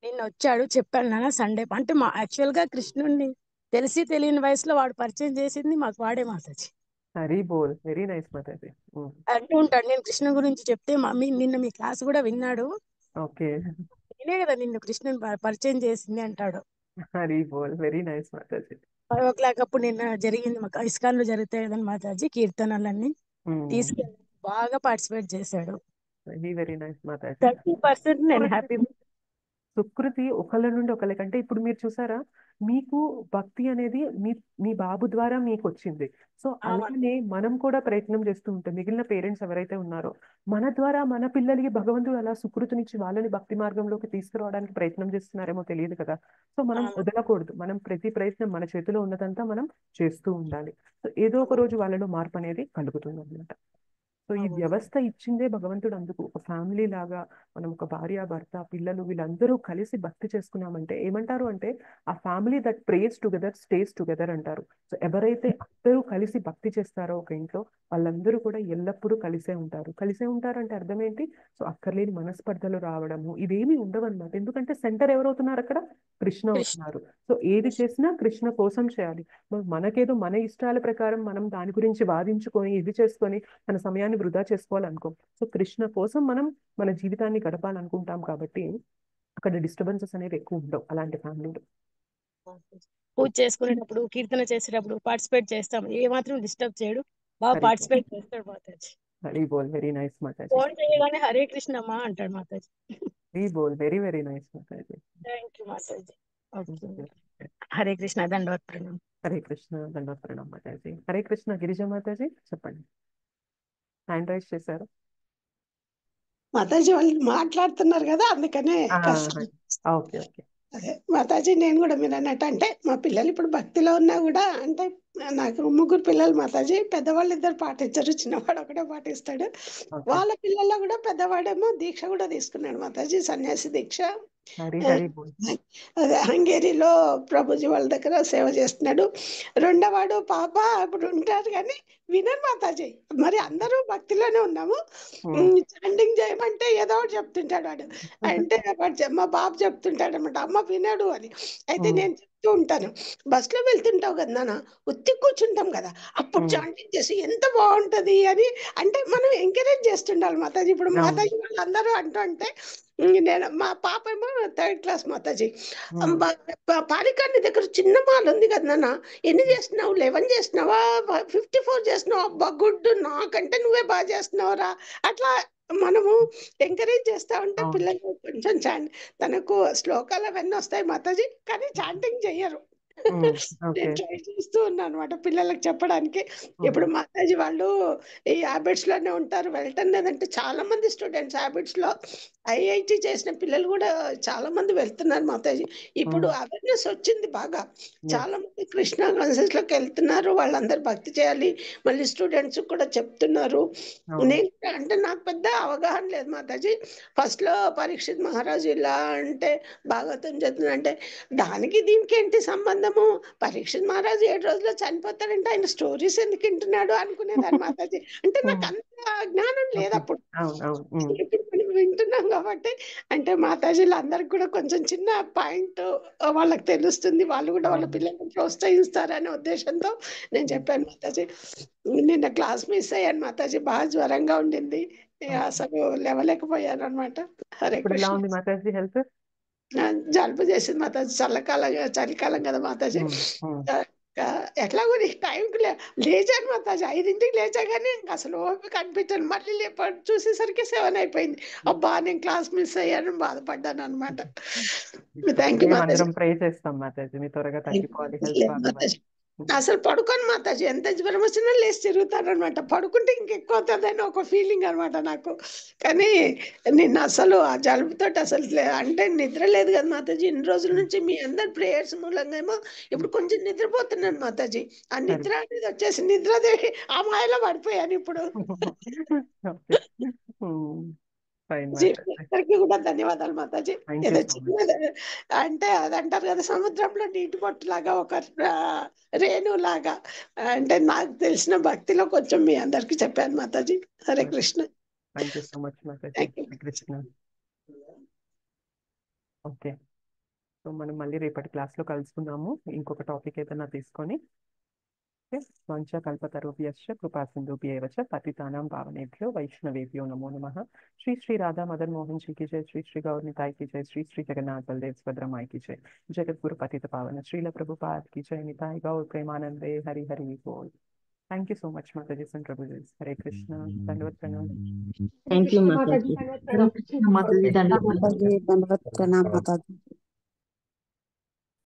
నిన్న వచ్చాడు, చెప్పాను నాన్న సండే అంటే మా యాక్చువల్ గా కృష్ణుడిని తెలిసి తెలియని వయసులో వాడు పరిచయం చేసింది మాకు వాడే మాతాజీ. హరి బోల్. Very nice Mataji. అంటూ ఉంటాడు, నేను కృష్ణ గురించి చెప్తే మమ్మీ నిన్న మీ క్లాస్ కూడా విన్నాడు, ఓకే. నేనే కదా నిన్ను కృష్ణుని పరిచయం చేసింది అంటాడు. Hari Bol. Very nice Mataji. 5 o'clock అప్పుడు నిన్న జరిగింది మాకు ఇస్కాన్ లో జరుగుతాయి కదా మాతాజీ కీర్తనలన్నీ తీసుకెళ్ళి బాగా పార్టిసిపేట్ చేశాడు. Very very nice Mataji. 30% నేను హ్యాపీ. సుకృతి ఒకళ్ళ నుండి ఒకళ్ళకంటే, ఇప్పుడు మీరు చూసారా, మీకు భక్తి అనేది మీ బాబు ద్వారా మీకు వచ్చింది. సో అలానే మనం కూడా ప్రయత్నం చేస్తూ ఉంటాం. మిగిలిన పేరెంట్స్ ఎవరైతే ఉన్నారో మన ద్వారా మన పిల్లలకి భగవంతుడు అలా సుకృతినిచ్చి వాళ్ళని భక్తి మార్గంలోకి తీసుకురావడానికి ప్రయత్నం చేస్తున్నారేమో తెలియదు కదా. సో మనం వదలకూడదు. మనం ప్రతి ప్రయత్నం మన చేతిలో ఉన్నదంతా మనం చేస్తూ ఉండాలి. సో ఏదో ఒక రోజు వాళ్ళలో మార్పు అనేది కలుగుతుంది అన్నమాట. సో ఈ వ్యవస్థ ఇచ్చిందే భగవంతుడు అందుకు. ఒక ఫ్యామిలీ లాగా మనం ఒక భార్య భర్త పిల్లలు వీళ్ళందరూ కలిసి భక్తి చేసుకున్నామంటే ఏమంటారు అంటే, ఆ family that praise together stays together అంటారు. సో ఎవరైతే అందరూ కలిసి భక్తి చేస్తారో ఒక ఇంట్లో, వాళ్ళందరూ కూడా ఎల్లప్పుడూ కలిసే ఉంటారు. కలిసే ఉంటారు అంటే అర్థం ఏంటి, సో అక్కర్లేని మనస్పర్ధలు రావడము ఇవేమీ ఉండవన్నమాట. ఎందుకంటే సెంటర్ ఎవరవుతున్నారు అక్కడ, కృష్ణ అవుతున్నారు. సో ఏది చేసినా కృష్ణ కోసం చేయాలి. మనకేదో మన ఇష్టాల ప్రకారం మనం దాని గురించి వాదించుకొని ఇది చేసుకొని మన సమయాన్ని వృధా చేసుకోవాలనుకో. సో కృష్ణ కోసం మనం మన జీవితాన్ని గడపాలనుకుంటాం కాబట్టి అక్కడ డిస్టర్బెన్సెస్ అనేవి ఎక్కువ ఉండవు అలాంటి ఫ్యామిలీలో. పూజ చేసుకునేటప్పుడు కీర్తన చేసేటప్పుడు పార్టిసిపేట్ చేస్తాం, ఏ మాత్రం డిస్టర్బ్ చేయడు, బాగా పార్టిసిపేట్ చేస్తాడు Mataji. Hari Bol. Very nice Mataji. Phone చేయగానే హరే కృష్ణ అమ్మా అంటాడు Mataji. Hari Bol. Very very nice Mataji. Thank you Mataji. Hare Krishna. దండవత్ ప్రణామం. హరే కృష్ణ. దండవత్ ప్రణామం మాతాజీ. హరే కృష్ణ. గిరిజ మాతాజీ చెప్పండి, హ్యాండ్ రైజ్ చేశారు. మాతాజీ వాళ్ళు మాట్లాడుతున్నారు కదా, అందుకనే ఓకే ఓకే. అదే మాతాజీ, నేను కూడా మీరు అన్నట్టు అంటే మా పిల్లలు ఇప్పుడు భక్తిలో ఉన్నా కూడా, అంటే నాకు 3 పిల్లలు మాతాజీ. పెద్దవాళ్ళు 2 పాటించారు, చిన్నవాడు ఒకటే పాటిస్తాడు. వాళ్ళ పిల్లల్లో కూడా పెద్దవాడేమో దీక్ష కూడా తీసుకున్నాడు మాతాజీ, సన్యాసి దీక్ష. అదే హంగేరీలో ప్రభుజీ వాళ్ళ దగ్గర సేవ చేస్తున్నాడు. 2వ పాప ఇప్పుడు ఉంటారు కానీ వినరు మాతాజీ. మరి అందరూ భక్తిలోనే ఉన్నాము. చాంటింగ్ చేయమంటే ఏదో ఒకటి చెప్తుంటాడు వాడు. అంటే మా బాబు చెప్తుంటాడు అనమాట, అమ్మ వినడు అని. అయితే నేను చెప్తూ ఉంటాను. బస్సులో వెళ్తుంటావు కదా నాన్న, ఉత్తి కూర్చుంటాం కదా, అప్పుడు చాంటింగ్ చేసి ఎంత బాగుంటది అని, అంటే మనం ఎంకరేజ్ చేస్తుండాలి మాతాజీ. ఇప్పుడు మాతాజీ వాళ్ళందరూ అంటుంటే నేను మా పాప ఏమో 3rd క్లాస్ మాతాజీ. పాలికాన్ని దగ్గర చిన్న మాల్ ఉంది కదా నాన్న, ఎన్ని చేస్తున్నావు? 11 చేస్తున్నావా? 54 చేస్తున్నావు? అబ్బా గుడ్, నాకంటే నువ్వే బాగా చేస్తున్నావురా. అట్లా మనము ఎంకరేజ్ చేస్తా ఉంటే పిల్లలు కొంచెం తనకు శ్లోకాలు అవన్నీ వస్తాయి మాతాజీ, కానీ చాంటింగ్ చెయ్యరు. నేను ట్రై చేస్తూ ఉన్నాను అనమాట పిల్లలకు చెప్పడానికి. ఇప్పుడు మాతాజీ వాళ్ళు ఈ హ్యాబిట్స్ లోనే ఉంటారు, వెళ్ళటం లేదంటే చాలా మంది స్టూడెంట్స్ హ్యాబిట్స్ లో ఐఐటి చేసిన పిల్లలు కూడా చాలా మంది వెళ్తున్నారు మాతాజీ. ఇప్పుడు అవేర్నెస్ వచ్చింది బాగా, చాలా మంది కృష్ణ కాన్సెన్స్ లోకి వెళ్తున్నారు, వాళ్ళందరూ భక్తి చేయాలి, మళ్ళీ స్టూడెంట్స్ కూడా చెప్తున్నారు. నేను అంటే నాకు పెద్ద అవగాహన లేదు మాతాజీ. ఫస్ట్ లో పరీక్షిత్ మహారాజు ఇలా అంటే భాగవతం చదువుతున్నా అంటే దానికి దీనికి ఏంటి సంబంధము? పరీక్షిత్ మహారాజు 7 రోజుల్లో చనిపోతాడంటే ఆయన స్టోరీస్ ఎందుకు వింటున్నాడు అనుకునేదాన్ని మాతాజీ. అంటే నాకు అంత జ్ఞానం లేదు అప్పుడు. ఇప్పుడు మనం వింటున్నాం కాబట్టి అంటే మాతాజీలు అందరికి కూడా కొంచెం చిన్న పాయింట్ వాళ్ళకి తెలుస్తుంది, వాళ్ళు కూడా వాళ్ళ పిల్లల్ని ప్రోత్సహిస్తారనే ఉద్దేశంతో నేను చెప్పాను మాతాజీ. నిన్న క్లాస్ మిస్ అయ్యాను మాతాజీ, బాగా జ్వరంగా ఉండింది, అసలు లేవలేకపోయాను అనమాట. హరే కృష్ణ. మాతాజీ హెల్త్ జలుబు చేసింది మాతాజీ, చలికాలం కదా మాతాజీ. ఎట్లాగో టైంకి లేచాను మాతాజీ, 5ంటికి లేచా కానీ ఇంకా అసలు ఓపిక అనిపించాను. మళ్ళీ చూసేసరికి 7 అయిపోయింది. అబ్బా నేను క్లాస్ మిస్ అయ్యాను, బాధపడ్డాను అనమాట. Thank you Mataji. ప్రే చేస్తాం మాతాజీ, మీ త్వరగా తగ్గిపోవాలి, హెల్త్ బాగుండాలి. అసలు పడుకోను మాతాజీ, ఎంత జ్వరం వచ్చినా లేచి తిరుగుతాను అనమాట. పడుకుంటే ఇంకెక్కువ అవుతుందని ఒక ఫీలింగ్ అనమాట నాకు. కానీ నిన్న అసలు ఆ జలుబుతో అసలు అంటే నిద్ర లేదు కదా మాతాజీ. ఇన్ని రోజుల నుంచి మీ అందరి ప్రేయర్స్ మూలంగా ఏమో ఇప్పుడు కొంచెం నిద్రపోతున్నాను మాతాజీ. ఆ నిద్ర అనేది వచ్చేసి నిద్రదేవి ఆ మాయలో పడిపోయాను ఇప్పుడు. అందరికీ కూడా ధన్యవాదాలు మాతాజీ. ఏదో చిన్నది అంటే అది అంటారు కదా, సముద్రంలో నీటి బొట్టు లాగా, ఒక రేణు లాగా, అంటే నాకు తెలిసిన భక్తిలో కొంచెం మీ అందరికి చెప్పాను Mataji. Hare Krishna. Thank you so much Mataji. Hare Krishna. Okay, so మనం మళ్ళీ రేపటి క్లాస్లో కలుసుకుందాము, ఇంకొక టాపిక్ ఏదైనా తీసుకొని. వంచ కల్పతరుభ్యశ్చ కృపా సింధుభ్యేవ చ పతితానాం పావనేభ్యో వైష్ణవేభ్యో నమో నమః. శ్రీ శ్రీ రాధా మదన్ మోహన్ जी की जय, श्री श्री गौर निताई की जय, श्री श्री जगन्नाथ बलदेव सुभद्रा माई की जय, जगत गुरु पतित पावन श्रील प्रभुपाद की जय, निताई गौर प्रेमानंदे हरि हरि बोल. Thank you so much Mataji and Prabhuji. Hare Krishna. Dandavat pranam. Thank you Mataji. Hare Krishna Mataji, Dandavat pranam Mataji.